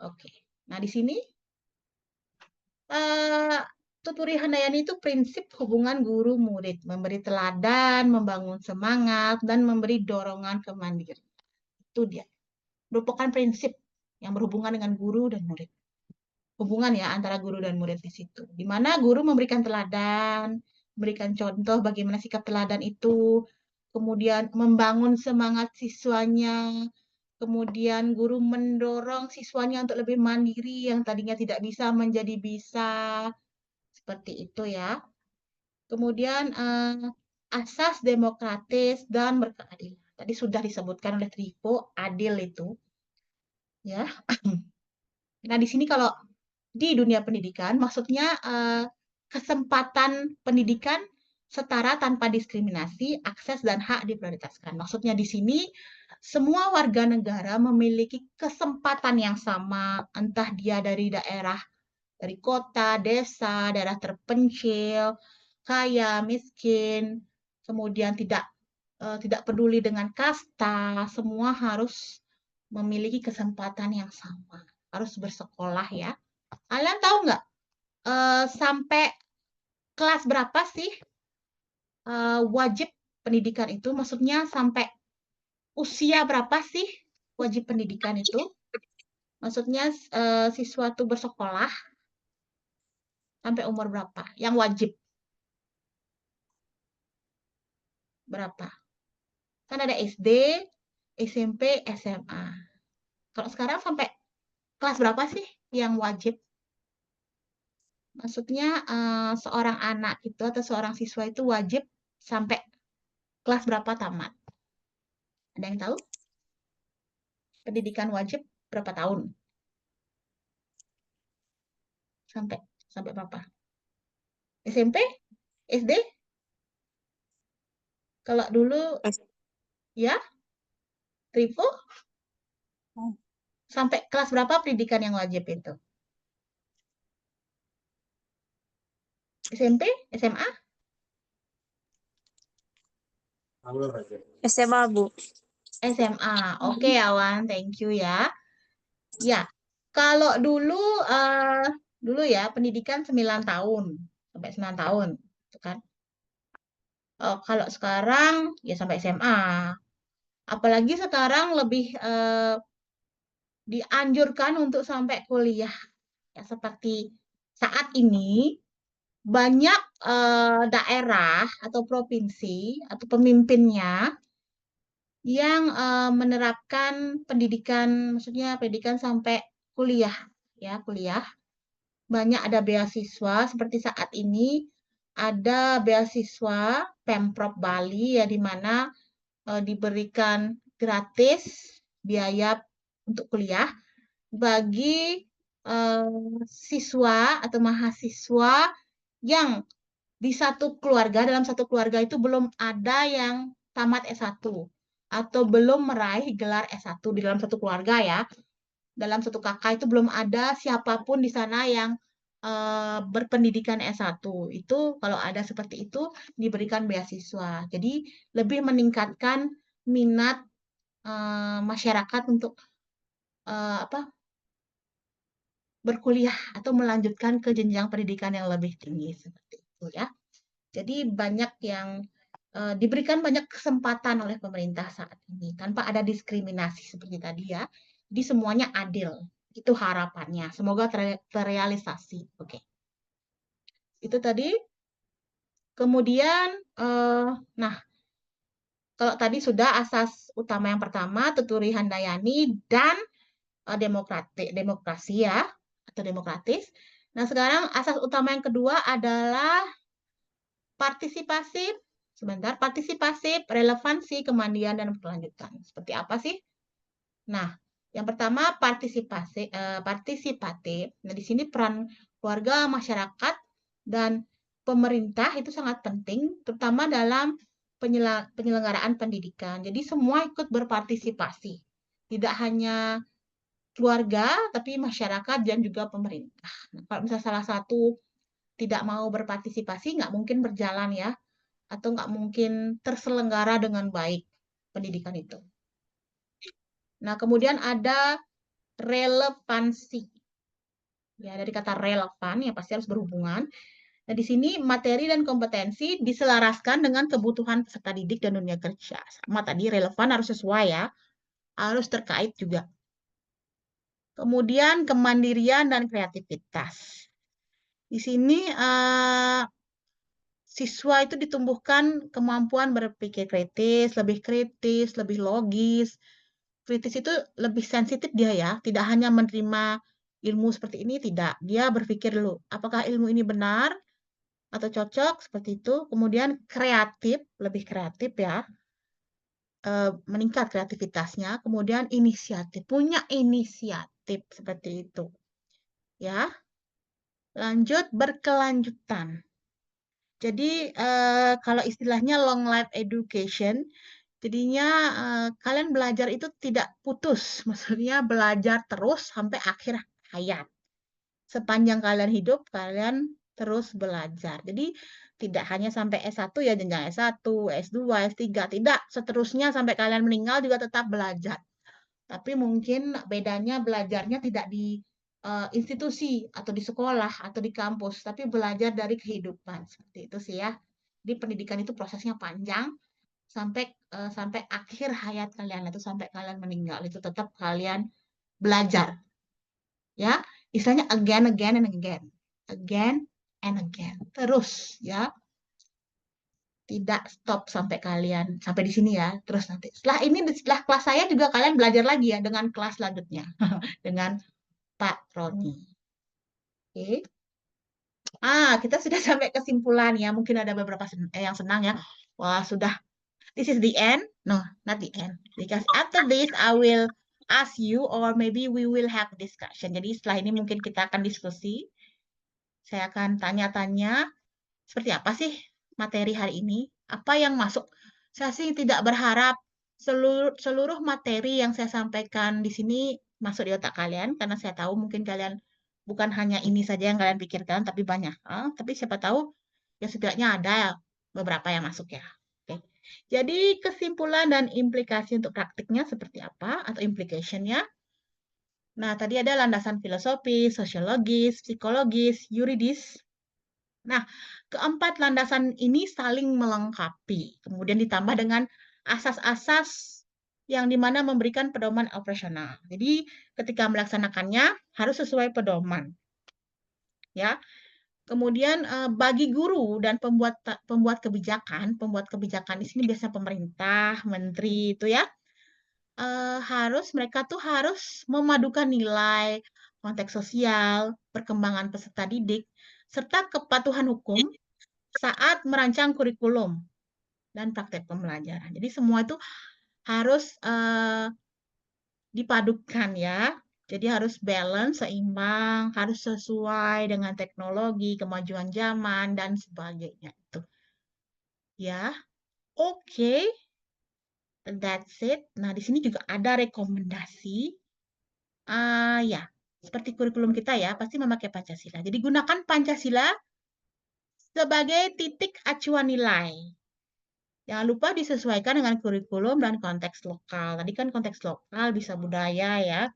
Oke. Nah, di sini Tutpuri Handayani itu prinsip hubungan guru-murid, memberi teladan, membangun semangat, dan memberi dorongan ke mandiri. Itu dia. Merupakan prinsip yang berhubungan dengan guru dan murid. Hubungan ya antara guru dan murid di situ. Di mana guru memberikan teladan, memberikan contoh bagaimana sikap teladan itu, kemudian membangun semangat siswanya, kemudian guru mendorong siswanya untuk lebih mandiri yang tadinya tidak bisa menjadi bisa. Seperti itu ya. Kemudian asas demokratis dan berkeadilan. Tadi sudah disebutkan oleh Tripo, adil itu. Ya. Nah, di sini kalau di dunia pendidikan, maksudnya kesempatan pendidikan setara tanpa diskriminasi, akses dan hak diprioritaskan. Maksudnya di sini semua warga negara memiliki kesempatan yang sama, entah dia dari daerah, dari kota, desa, daerah terpencil, kaya, miskin, kemudian tidak peduli dengan kasta, semua harus memiliki kesempatan yang sama, harus bersekolah ya. Kalian tahu nggak sampai kelas berapa sih wajib pendidikan itu? Maksudnya sampai usia berapa sih wajib pendidikan itu? Maksudnya siswa itu bersekolah sampai umur berapa? Yang wajib berapa? Kan ada SD, SMP, SMA. Kalau sekarang sampai kelas berapa sih yang wajib? Maksudnya seorang anak itu atau seorang siswa itu wajib sampai kelas berapa tamat? Ada yang tahu? Pendidikan wajib berapa tahun? Sampai sampai berapa? SMP? SD? Kalau dulu ya, Trivo sampai kelas berapa pendidikan yang wajib itu? SMP? SMA? SMA, Bu. SMA. Oke, Awan, thank you ya. Ya, kalau dulu ya pendidikan 9 tahun sampai 9 tahun, gitu kan. Kalau sekarang ya sampai SMA. Apalagi sekarang lebih dianjurkan untuk sampai kuliah. Ya, seperti saat ini banyak daerah atau provinsi atau pemimpinnya yang menerapkan pendidikan, maksudnya pendidikan sampai kuliah, ya kuliah. Banyak ada beasiswa seperti saat ini ada beasiswa Pemprov Bali ya di mana diberikan gratis biaya untuk kuliah bagi siswa atau mahasiswa yang di satu keluarga, dalam satu keluarga itu belum ada yang tamat S1 atau belum meraih gelar S1 di dalam satu keluarga ya. Dalam satu kakak itu belum ada siapapun di sana yang berpendidikan S1. Itu kalau ada seperti itu diberikan beasiswa. Jadi lebih meningkatkan minat masyarakat untuk berkuliah atau melanjutkan ke jenjang pendidikan yang lebih tinggi seperti itu ya. Jadi banyak yang diberikan banyak kesempatan oleh pemerintah saat ini tanpa ada diskriminasi seperti tadi ya. Jadi semuanya adil. Itu harapannya. Semoga terrealisasi. Oke. Itu tadi. Kemudian nah, kalau tadi sudah asas utama yang pertama Tuturi Handayani dan demokrasi ya atau demokratis. Nah, sekarang asas utama yang kedua adalah partisipasif, relevansi, kemandirian, dan berkelanjutan. Seperti apa sih? Nah, yang pertama partisipatif. Nah, di sini peran keluarga, masyarakat, dan pemerintah itu sangat penting, terutama dalam penyelenggaraan pendidikan. Jadi semua ikut berpartisipasi. Tidak hanya keluarga, tapi masyarakat dan juga pemerintah. Nah, kalau misalnya salah satu tidak mau berpartisipasi, nggak mungkin berjalan ya, atau nggak mungkin terselenggara dengan baik pendidikan itu. Nah, kemudian ada relevansi. Ya, dari kata relevan, ya pasti harus berhubungan. Nah, di sini materi dan kompetensi diselaraskan dengan kebutuhan peserta didik dan dunia kerja. Sama tadi relevan harus sesuai ya, harus terkait juga. Kemudian kemandirian dan kreativitas. Di sini siswa itu ditumbuhkan kemampuan berpikir kritis, lebih logis. Kritis itu lebih sensitif dia ya, tidak hanya menerima ilmu seperti ini, tidak. Dia berpikir dulu, apakah ilmu ini benar atau cocok, seperti itu. Kemudian kreatif, lebih kreatif ya, meningkat kreativitasnya. Kemudian inisiatif, punya inisiatif, seperti itu. Ya, lanjut berkelanjutan. Jadi kalau istilahnya long life education, jadinya kalian belajar itu tidak putus, maksudnya belajar terus sampai akhir hayat. Sepanjang kalian hidup, kalian terus belajar. Jadi tidak hanya sampai S1 ya, jenjang S1, S2, S3, tidak. Seterusnya sampai kalian meninggal juga tetap belajar. Tapi mungkin bedanya belajarnya tidak di institusi atau di sekolah atau di kampus, tapi belajar dari kehidupan. Seperti itu sih ya. Jadi pendidikan itu prosesnya panjang sampai akhir hayat kalian, itu sampai kalian meninggal itu tetap kalian belajar. Ya, istilahnya again and again. Terus ya. Tidak stop sampai kalian sampai di sini ya. Terus nanti setelah kelas saya juga kalian belajar lagi ya dengan kelas selanjutnya dengan Pak Roni. Oke. Kita sudah sampai kesimpulan ya. Mungkin ada beberapa yang senang ya. Wah, sudah. This is the end. No, not the end. Because after this, I will ask you or maybe we will have discussion. Jadi setelah ini mungkin kita akan diskusi. Saya akan tanya-tanya seperti apa sih materi hari ini? Apa yang masuk? Saya sih tidak berharap seluruh materi yang saya sampaikan di sini masuk di otak kalian, karena saya tahu mungkin kalian bukan hanya ini saja yang kalian pikirkan, tapi banyak. Tapi siapa tahu ya setidaknya ada beberapa yang masuk ya. Oke. Jadi kesimpulan dan implikasi untuk praktiknya seperti apa atau implication-nya? Nah, tadi ada landasan filosofis, sosiologis, psikologis, yuridis. Nah, keempat landasan ini saling melengkapi. Kemudian ditambah dengan asas-asas yang dimana memberikan pedoman operasional. Jadi ketika melaksanakannya harus sesuai pedoman. Ya. Kemudian bagi guru dan pembuat kebijakan di sini biasanya pemerintah, menteri itu ya. Mereka tuh harus memadukan nilai, konteks sosial, perkembangan peserta didik, serta kepatuhan hukum saat merancang kurikulum dan praktek pembelajaran. Jadi semua itu harus dipadukan ya. Jadi harus balance, seimbang, harus sesuai dengan teknologi, kemajuan zaman, dan sebagainya. Itu. Ya, oke. That's it. Nah, di sini juga ada rekomendasi. Ya, seperti kurikulum kita ya, pasti memakai Pancasila. Jadi gunakan Pancasila sebagai titik acuan nilai. Jangan lupa disesuaikan dengan kurikulum dan konteks lokal. Tadi kan konteks lokal bisa budaya ya.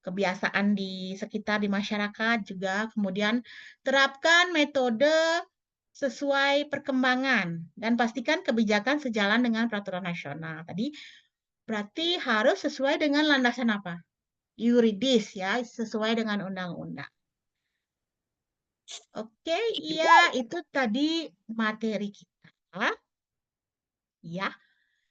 kebiasaan di sekitar, di masyarakat juga. Kemudian terapkan metode sesuai perkembangan dan pastikan kebijakan sejalan dengan peraturan nasional. Tadi berarti harus sesuai dengan landasan apa? Yuridis ya, sesuai dengan undang-undang. Oke, iya itu tadi materi kita. Ya,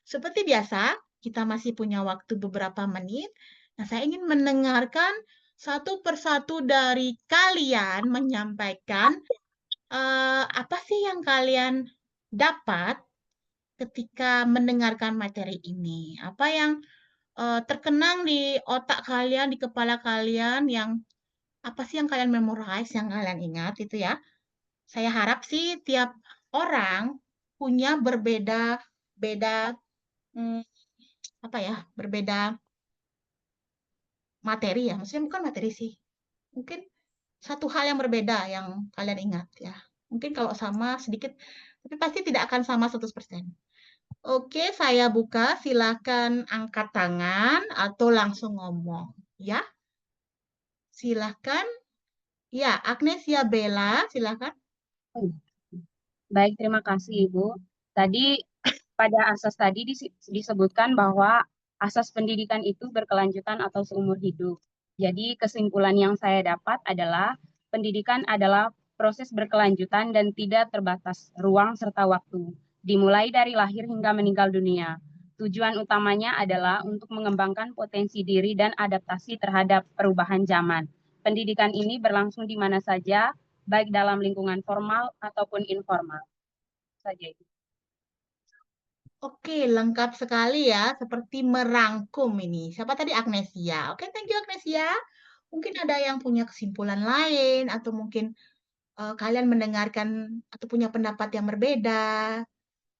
seperti biasa, kita masih punya waktu beberapa menit. Nah, saya ingin mendengarkan satu persatu dari kalian menyampaikan apa sih yang kalian dapat ketika mendengarkan materi ini. Apa yang terkenang di otak kalian, di kepala kalian, yang apa sih yang kalian memorize, yang kalian ingat itu ya. Saya harap sih tiap orang punya beda apa ya, berbeda materi ya. Maksudnya bukan materi sih. Mungkin satu hal yang berbeda yang kalian ingat ya. Mungkin kalau sama sedikit, tapi pasti tidak akan sama 100%. Oke, saya buka. Silakan angkat tangan atau langsung ngomong. Ya, silakan. Ya, Agnesia Bella, silakan. Baik, terima kasih Ibu. Tadi pada asas tadi disebutkan bahwa asas pendidikan itu berkelanjutan atau seumur hidup. Jadi kesimpulan yang saya dapat adalah pendidikan adalah proses berkelanjutan dan tidak terbatas ruang serta waktu, dimulai dari lahir hingga meninggal dunia. Tujuan utamanya adalah untuk mengembangkan potensi diri dan adaptasi terhadap perubahan zaman. Pendidikan ini berlangsung di mana saja, baik dalam lingkungan formal ataupun informal. Saja itu. Oke, lengkap sekali ya, seperti merangkum ini. Siapa tadi? Agnesia. Oke, thank you Agnesia. Mungkin ada yang punya kesimpulan lain, atau mungkin kalian mendengarkan atau punya pendapat yang berbeda,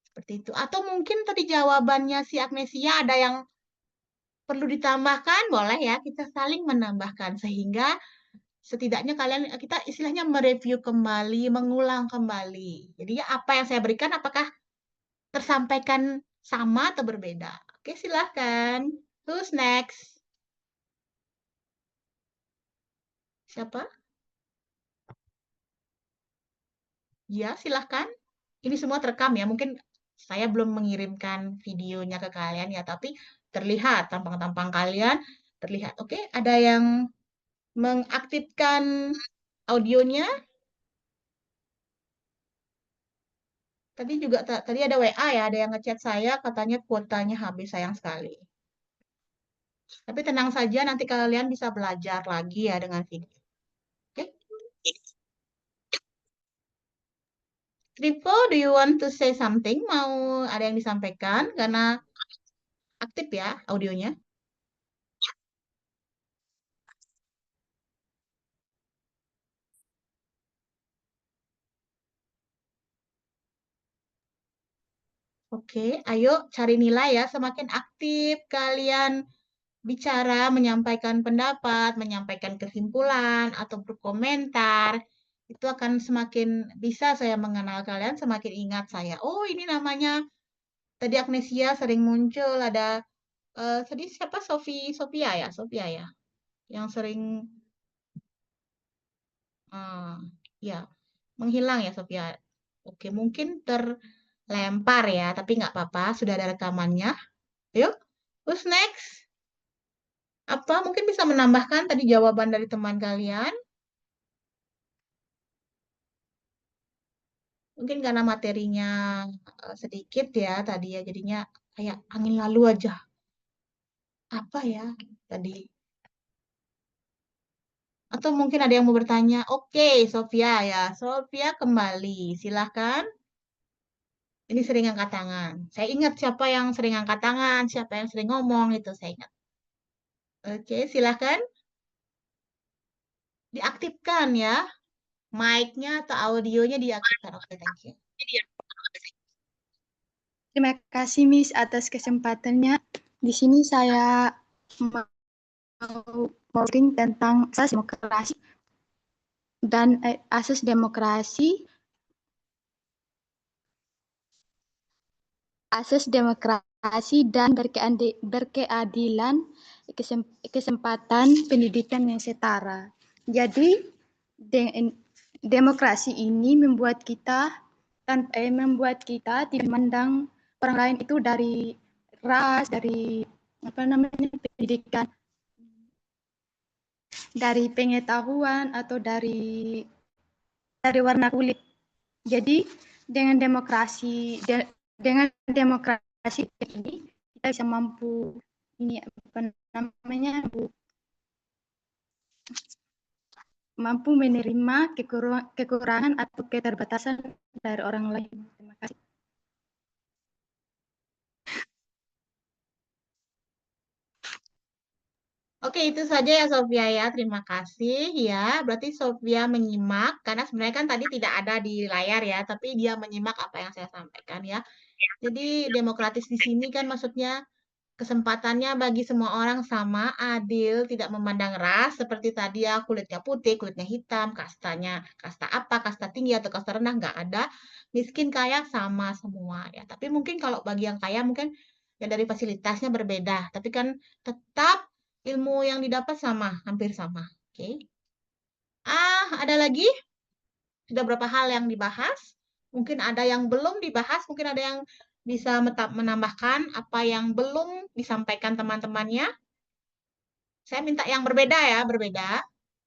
seperti itu. Atau mungkin tadi jawabannya si Agnesia ada yang perlu ditambahkan, boleh ya, kita saling menambahkan, sehingga setidaknya kita istilahnya mereview kembali, mengulang kembali. Jadi apa yang saya berikan, apakah tersampaikan sama atau berbeda? Oke, silahkan. Who's next? Siapa? Ya, silahkan. Ini semua terekam ya. Mungkin saya belum mengirimkan videonya ke kalian ya, tapi terlihat tampang-tampang kalian. Terlihat. Oke, ada yang mengaktifkan audionya? Tadi ada WA ya, ada yang ngechat saya katanya kuotanya habis, sayang sekali. Tapi tenang saja, nanti kalian bisa belajar lagi ya dengan video. Oke? Tripo, do you want to say something? Mau ada yang disampaikan? Karena aktif ya audionya. Oke, ayo cari nilai ya. Semakin aktif kalian bicara, menyampaikan pendapat, menyampaikan kesimpulan, atau berkomentar, itu akan semakin bisa saya mengenal kalian, semakin ingat saya. Oh, ini namanya tadi Agnesia sering muncul, ada tadi siapa? Sophia ya, yang sering ya menghilang ya Sophia. Oke, mungkin terlempar ya, tapi nggak apa-apa, sudah ada rekamannya. Yuk, who's next? Apa mungkin bisa menambahkan tadi jawaban dari teman kalian? Mungkin karena materinya sedikit ya tadi ya, jadinya kayak angin lalu aja. Apa ya tadi? Atau mungkin ada yang mau bertanya. Oke, Sofia ya. Sofia kembali. Silahkan. Ini sering angkat tangan. Saya ingat siapa yang sering angkat tangan, siapa yang sering ngomong, itu saya ingat. Oke, silahkan. Diaktifkan ya. Mic-nya atau audionya diaktifkan. Oke, thank you. Terima kasih Miss atas kesempatannya. Di sini saya mau sharing tentang asas demokrasi dan asas demokrasi. Asas demokrasi dan berkeadilan kesempatan pendidikan yang setara. Jadi demokrasi ini membuat kita tidak memandang orang lain itu dari ras, dari pendidikan, dari pengetahuan atau dari warna kulit. Jadi dengan demokrasi ini kita bisa mampu mampu menerima kekurangan atau keterbatasan dari orang lain. Terima kasih. Oke, itu saja ya Sofia ya. Terima kasih ya. Berarti Sofia menyimak karena sebenarnya kan tadi tidak ada di layar ya, tapi dia menyimak apa yang saya sampaikan ya. Jadi demokratis di sini kan maksudnya kesempatannya bagi semua orang sama, adil, tidak memandang ras seperti tadi ya, kulitnya putih, kulitnya hitam, kastanya kasta apa, kasta tinggi atau kasta rendah nggak ada. Miskin kaya sama semua ya. Tapi mungkin kalau bagi yang kaya mungkin ya dari fasilitasnya berbeda, tapi kan tetap ilmu yang didapat sama, hampir sama. Oke. Ada lagi? Sudah berapa hal yang dibahas? Mungkin ada yang belum dibahas, mungkin ada yang bisa menambahkan apa yang belum disampaikan teman-temannya. Saya minta yang berbeda ya, berbeda.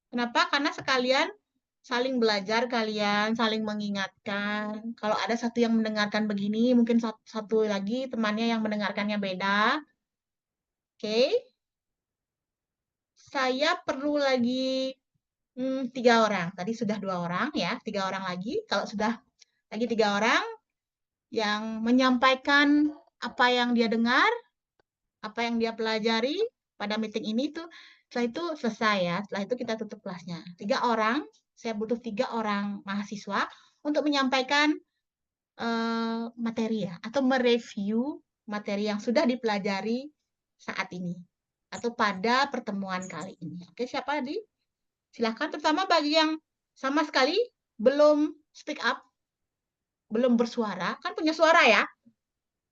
Kenapa? Karena sekalian saling belajar kalian, saling mengingatkan. Kalau ada satu yang mendengarkan begini, mungkin satu lagi temannya yang mendengarkannya beda. Oke. Saya perlu lagi 3 orang. Tadi sudah 2 orang ya, 3 orang lagi. Kalau sudah lagi 3 orang yang menyampaikan apa yang dia dengar, apa yang dia pelajari pada meeting ini tuh, setelah itu selesai ya. Setelah itu kita tutup kelasnya. 3 orang, saya butuh 3 orang mahasiswa untuk menyampaikan materi ya, atau mereview materi yang sudah dipelajari saat ini atau pada pertemuan kali ini. Oke, siapa tadi? Silahkan, terutama bagi yang sama sekali belum speak up, belum bersuara, kan punya suara ya?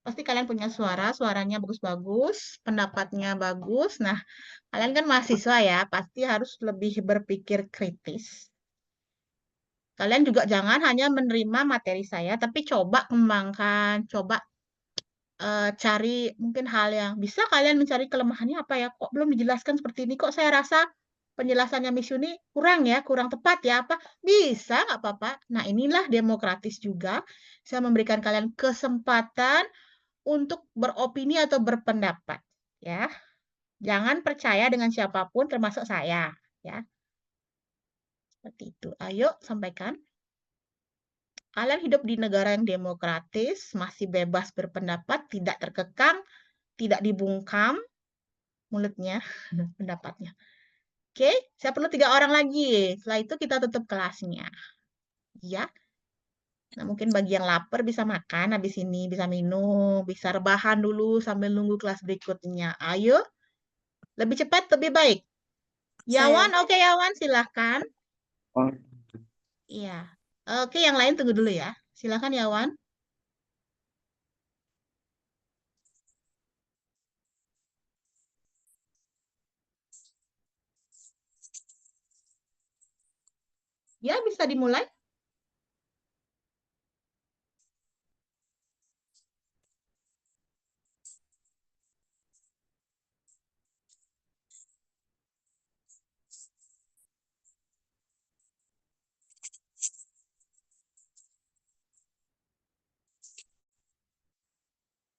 Pasti kalian punya suara, suaranya bagus-bagus, pendapatnya bagus. Nah, kalian kan mahasiswa ya, pasti harus lebih berpikir kritis. Kalian juga jangan hanya menerima materi saya, tapi coba kembangkan, coba cari mungkin hal yang bisa kalian mencari kelemahannya apa ya, kok belum dijelaskan seperti ini, kok saya rasa penjelasannya Miss Yuni kurang ya, kurang tepat ya, apa bisa nggak apa-apa. Nah, inilah demokratis juga, saya memberikan kalian kesempatan untuk beropini atau berpendapat ya. Jangan percaya dengan siapapun termasuk saya ya. Seperti itu. Ayo sampaikan. Kalian hidup di negara yang demokratis, masih bebas berpendapat, tidak terkekang, tidak dibungkam mulutnya, pendapatnya. Oke, saya perlu 3 orang lagi. Setelah itu kita tutup kelasnya. Ya. Nah, mungkin bagi yang lapar bisa makan habis ini, bisa minum, bisa rebahan dulu sambil nunggu kelas berikutnya. Ayo. Lebih cepat, lebih baik. Yawan, oke Yawan, silahkan. Oh, Iya. Oke, yang lain tunggu dulu ya. Silahkan Yawan. Ya, bisa dimulai.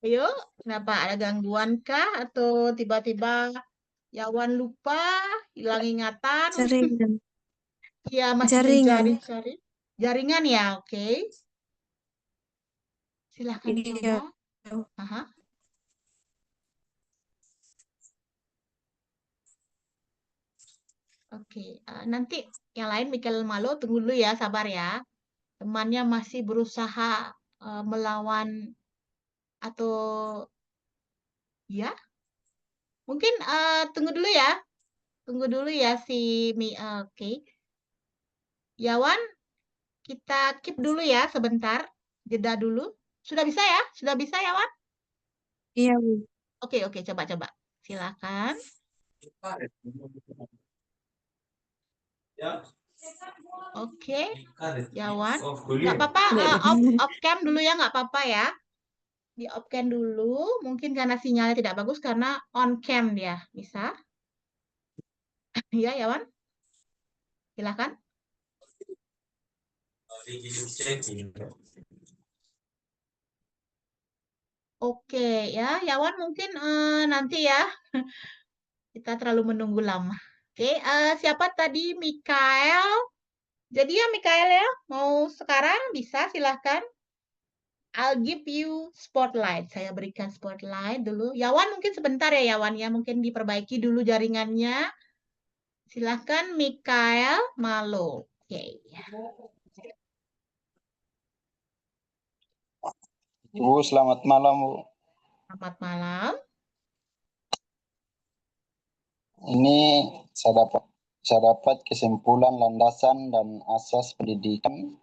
Ayo, kenapa? Ada gangguan kah? Atau tiba-tiba Yawan lupa, hilang ingatan? Jaringan. Ya, masih Jaringan. mencari-cari. Jaringan ya, oke. Silahkan Iya. coba. Aha. Oke, nanti yang lain Michael Malo tunggu dulu ya, sabar ya. Temannya masih berusaha melawan atau ya, mungkin tunggu dulu ya. Tunggu dulu ya si Mi. Oke. Yawan, kita keep dulu ya sebentar. Jeda dulu. Sudah bisa ya? Sudah bisa Yawan? Iya, Bu. Oke, coba. Silakan. Oke, Yawan. Nggak apa-apa, off cam dulu ya, nggak apa-apa ya. Di off cam dulu, mungkin karena sinyalnya tidak bagus, karena on cam dia. Bisa? Ya, Yawan? Silakan. Oke, ya, Yawan mungkin nanti ya. Kita terlalu menunggu lama. Oke, siapa tadi? Mikael. Jadi ya, Mikael ya, mau sekarang bisa silahkan. I'll give you spotlight. Saya berikan spotlight dulu. Yawan mungkin sebentar ya, Yawan ya. Mungkin diperbaiki dulu jaringannya. Silahkan Mikael Malo. Oke. Bu, selamat malam, Bu. Selamat malam. Ini saya dapat kesimpulan landasan dan asas pendidikan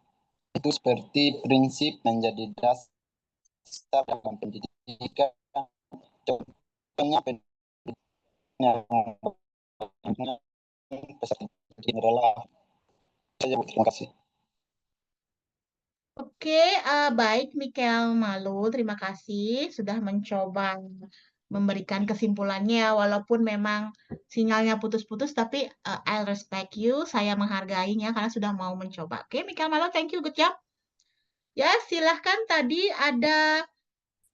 itu seperti prinsip menjadi dasar dalam pendidikan. Contohnya pendidikan yang peserta adalah saya. Terima kasih. Oke, baik Mikael Malo, terima kasih sudah mencoba memberikan kesimpulannya, walaupun memang sinyalnya putus-putus, tapi I'll respect you, saya menghargainya karena sudah mau mencoba. Oke, Mikael Malo, thank you, good job. Ya, silahkan tadi ada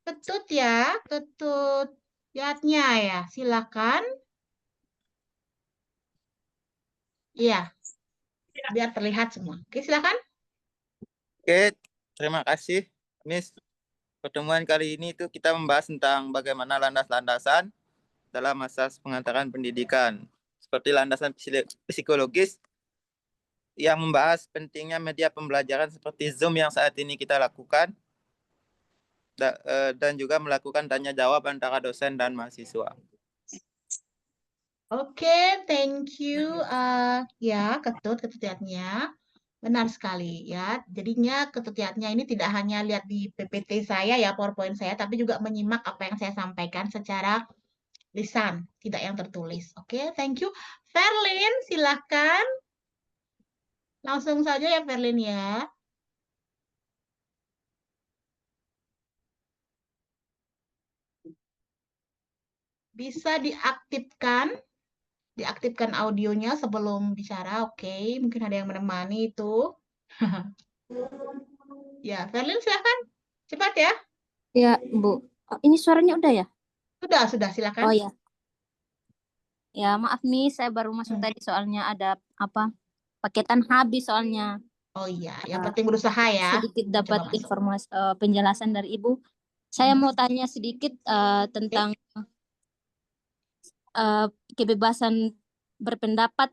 Ketut ya, Ketut Yatnya ya, silahkan. Iya, biar terlihat semua. Oke, silahkan. Oke, terima kasih, Miss. Pertemuan kali ini itu kita membahas tentang bagaimana landasan-landasan dalam asas pengantaran pendidikan. Seperti landasan psikologis yang membahas pentingnya media pembelajaran seperti Zoom yang saat ini kita lakukan, dan juga melakukan tanya jawab antara dosen dan mahasiswa. Oke, thank you. Ya, Ketut Yatnya. Benar sekali ya. Jadinya Ketut Yatnya ini tidak hanya lihat di PPT saya ya, PowerPoint saya, tapi juga menyimak apa yang saya sampaikan secara lisan, tidak yang tertulis. Oke, thank you. Verlin, silahkan. Langsung saja ya, Verlin ya. Bisa diaktifkan audionya sebelum bicara. Oke, mungkin ada yang menemani itu. Ya, Verlin silahkan. Cepat ya. Ya, Bu. Oh, ini suaranya udah ya? Sudah, silakan. Oh ya. Ya, maaf nih, saya baru masuk tadi soalnya ada apa? Paketan habis soalnya. Oh iya, yang penting berusaha ya. Sedikit Coba dapat masuk. informasi penjelasan dari Ibu. Saya mau tanya sedikit tentang kebebasan berpendapat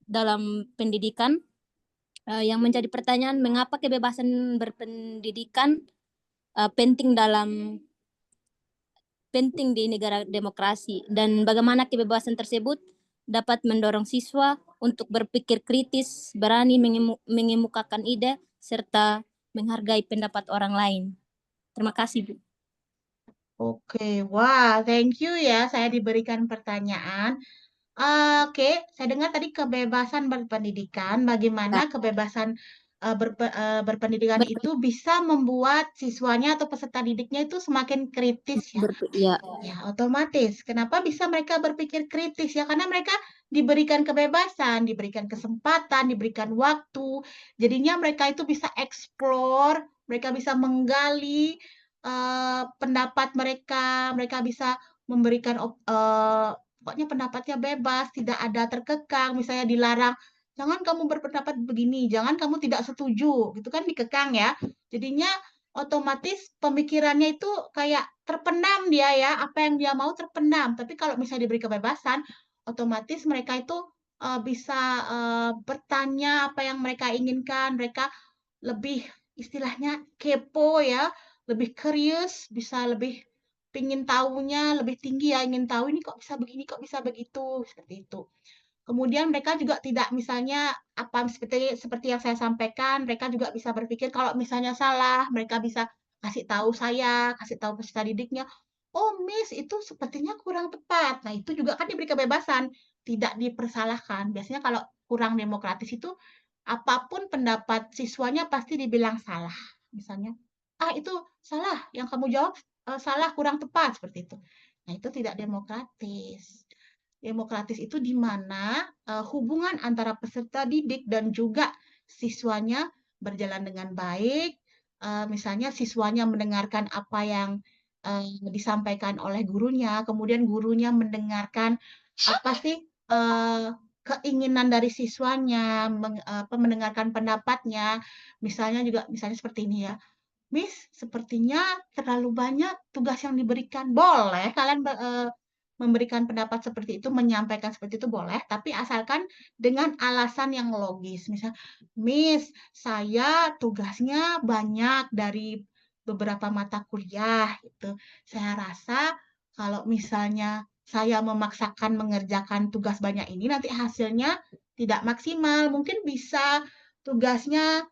dalam pendidikan. Yang menjadi pertanyaan, mengapa kebebasan berpendidikan penting di negara demokrasi, dan bagaimana kebebasan tersebut dapat mendorong siswa untuk berpikir kritis, berani mengemukakan ide, serta menghargai pendapat orang lain. Terima kasih, Bu. Oke, wah, thank you ya. Saya diberikan pertanyaan. Oke, saya dengar tadi kebebasan berpendidikan. Bagaimana kebebasan berpendidikan itu bisa membuat siswanya atau peserta didiknya itu semakin kritis ya. Ya, Ya, otomatis. Kenapa bisa mereka berpikir kritis ya? Karena mereka diberikan kebebasan, diberikan kesempatan, diberikan waktu. Jadinya mereka itu bisa explore, mereka bisa menggali pendapat mereka bisa memberikan pokoknya pendapatnya bebas, tidak ada terkekang, misalnya dilarang, jangan kamu berpendapat begini, jangan kamu tidak setuju, gitu kan dikekang ya. Jadinya otomatis pemikirannya itu kayak terpendam dia ya, apa yang dia mau terpendam. Tapi kalau misalnya diberi kebebasan, otomatis mereka itu bisa bertanya apa yang mereka inginkan, mereka lebih istilahnya kepo ya, lebih curious, bisa lebih pingin tahunya lebih tinggi ya, ingin tahu ini kok bisa begini, kok bisa begitu, seperti itu. Kemudian mereka juga tidak misalnya apa seperti yang saya sampaikan, mereka juga bisa berpikir kalau misalnya salah, mereka bisa kasih tahu saya, kasih tahu peserta didiknya, oh Miss itu sepertinya kurang tepat. Nah itu juga kan diberi kebebasan, tidak dipersalahkan. Biasanya kalau kurang demokratis itu apapun pendapat siswanya pasti dibilang salah. Misalnya, itu salah, yang kamu jawab salah, kurang tepat, seperti itu. Nah itu tidak demokratis. Demokratis itu di mana hubungan antara peserta didik dan juga siswanya berjalan dengan baik. Misalnya siswanya mendengarkan apa yang disampaikan oleh gurunya, kemudian gurunya mendengarkan apa sih keinginan dari siswanya, mendengarkan pendapatnya. Misalnya seperti ini ya. Miss, sepertinya terlalu banyak tugas yang diberikan. Boleh kalian memberikan pendapat seperti itu, menyampaikan seperti itu boleh, tapi asalkan dengan alasan yang logis. Misal, Miss, saya tugasnya banyak dari beberapa mata kuliah gitu. Saya rasa kalau misalnya saya memaksakan mengerjakan tugas banyak ini, nanti hasilnya tidak maksimal. Mungkin bisa tugasnya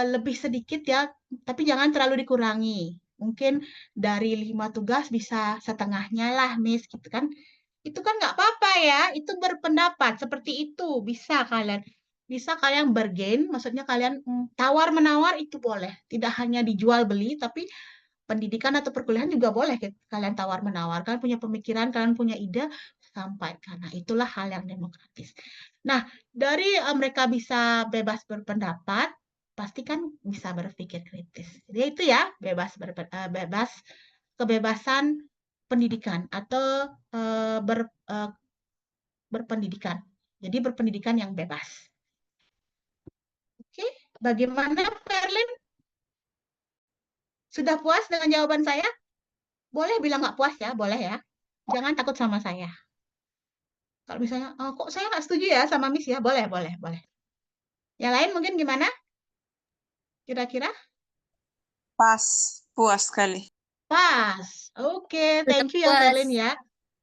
lebih sedikit ya, tapi jangan terlalu dikurangi. Mungkin dari 5 tugas bisa setengahnya lah, Miss, gitu kan. Itu kan nggak apa-apa ya, itu berpendapat seperti itu, bisa kalian. Bisa kalian bergain, maksudnya kalian tawar-menawar itu boleh. Tidak hanya dijual beli, tapi pendidikan atau perkuliahan juga boleh kalian tawar-menawar. Kalian punya pemikiran, kalian punya ide, sampaikan. Nah, itulah hal yang demokratis. Nah, dari mereka bisa bebas berpendapat, pasti kan bisa berpikir kritis. Jadi itu ya, bebas kebebasan pendidikan atau berpendidikan. Jadi berpendidikan yang bebas. Oke, bagaimana Perlin? Sudah puas dengan jawaban saya? Boleh bilang nggak puas ya, boleh ya. Jangan takut sama saya. Kalau misalnya, kok saya nggak setuju ya sama Miss ya, boleh, boleh, boleh. Yang lain mungkin gimana? Kira-kira? Pas, puas sekali. Pas. Oke, Tetap thank you ya puas. Perlin ya.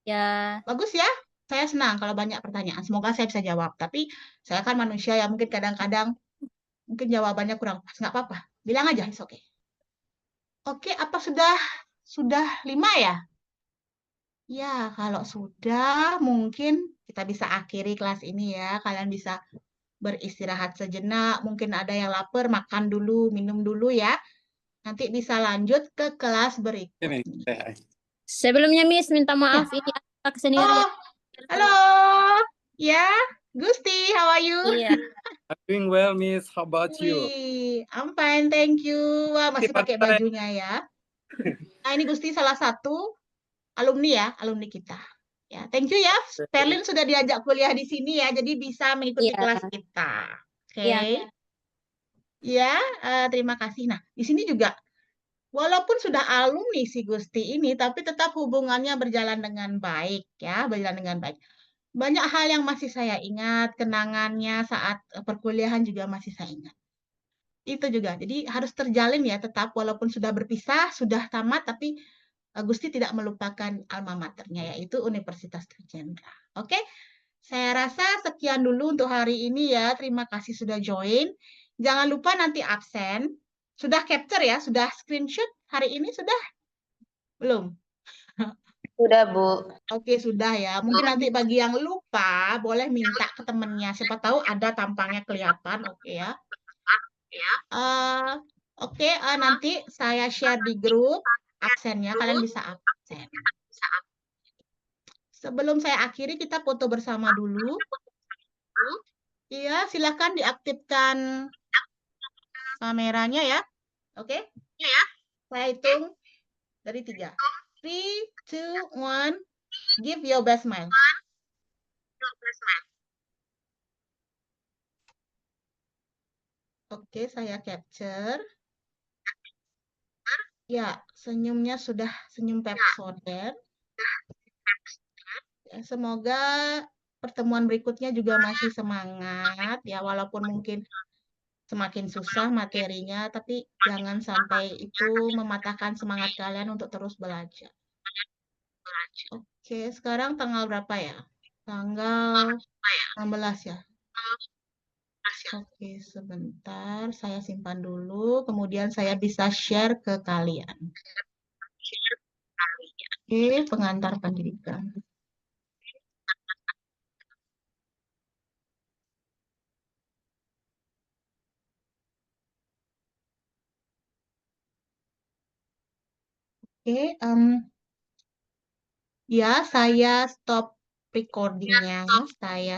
Ya, Bagus ya. Saya senang kalau banyak pertanyaan. Semoga saya bisa jawab. Tapi saya kan manusia ya, mungkin kadang-kadang mungkin jawabannya kurang pas. Nggak apa-apa. Bilang aja, oke. Okay. Oke, apa sudah 5 ya? Ya, kalau sudah mungkin kita bisa akhiri kelas ini ya. Kalian bisa beristirahat sejenak. Mungkin ada yang lapar, makan dulu, minum dulu ya. Nanti bisa lanjut ke kelas berikutnya. sebelumnya Miss minta maaf ini apa kesenian. Halo. Ya, Gusti, how are you? Iya. I'm doing well, Miss. How about you? Wih, I'm fine, thank you. Wah, masih pakai bajunya ya. Nah, ini Gusti salah satu alumni ya, alumni kita. Ya, thank you ya. Perlin sudah diajak kuliah di sini ya, jadi bisa mengikuti kelas kita. Oke. Ya, terima kasih. Nah, di sini juga walaupun sudah alumni si Gusti ini, tapi tetap hubungannya berjalan dengan baik ya, berjalan dengan baik. Banyak hal yang masih saya ingat, kenangannya saat perkuliahan juga masih saya ingat. Itu juga. Jadi harus terjalin ya tetap walaupun sudah berpisah, sudah tamat, tapi Gusti tidak melupakan alma maternya yaitu Universitas Trijendra. Oke, saya rasa sekian dulu untuk hari ini ya. Terima kasih sudah join. Jangan lupa nanti absen. Sudah capture ya? Sudah screenshot hari ini? Sudah? Belum? Sudah, Bu. Oke, sudah ya. Mungkin nanti bagi yang lupa, boleh minta ke temennya. Siapa tahu ada tampangnya kelihatan. Oke ya. Oke, nanti saya share di grup absennya. Kalian bisa absen. Sebelum saya akhiri, kita foto bersama dulu. Iya, silakan diaktifkan kameranya ya. Oke? Saya hitung dari 3. 3, 2, 1. Give your best smile. Oke, saya capture. Ya, senyumnya sudah senyum Pepsodent. Ya, semoga pertemuan berikutnya juga masih semangat ya, walaupun mungkin semakin susah materinya, tapi jangan sampai itu mematahkan semangat kalian untuk terus belajar. Oke, sekarang tanggal berapa ya? Tanggal 16 ya? Oke, sebentar. Saya simpan dulu, kemudian saya bisa share ke kalian. Oke, pengantar pendidikan. Oke, ya saya stop recordingnya. Saya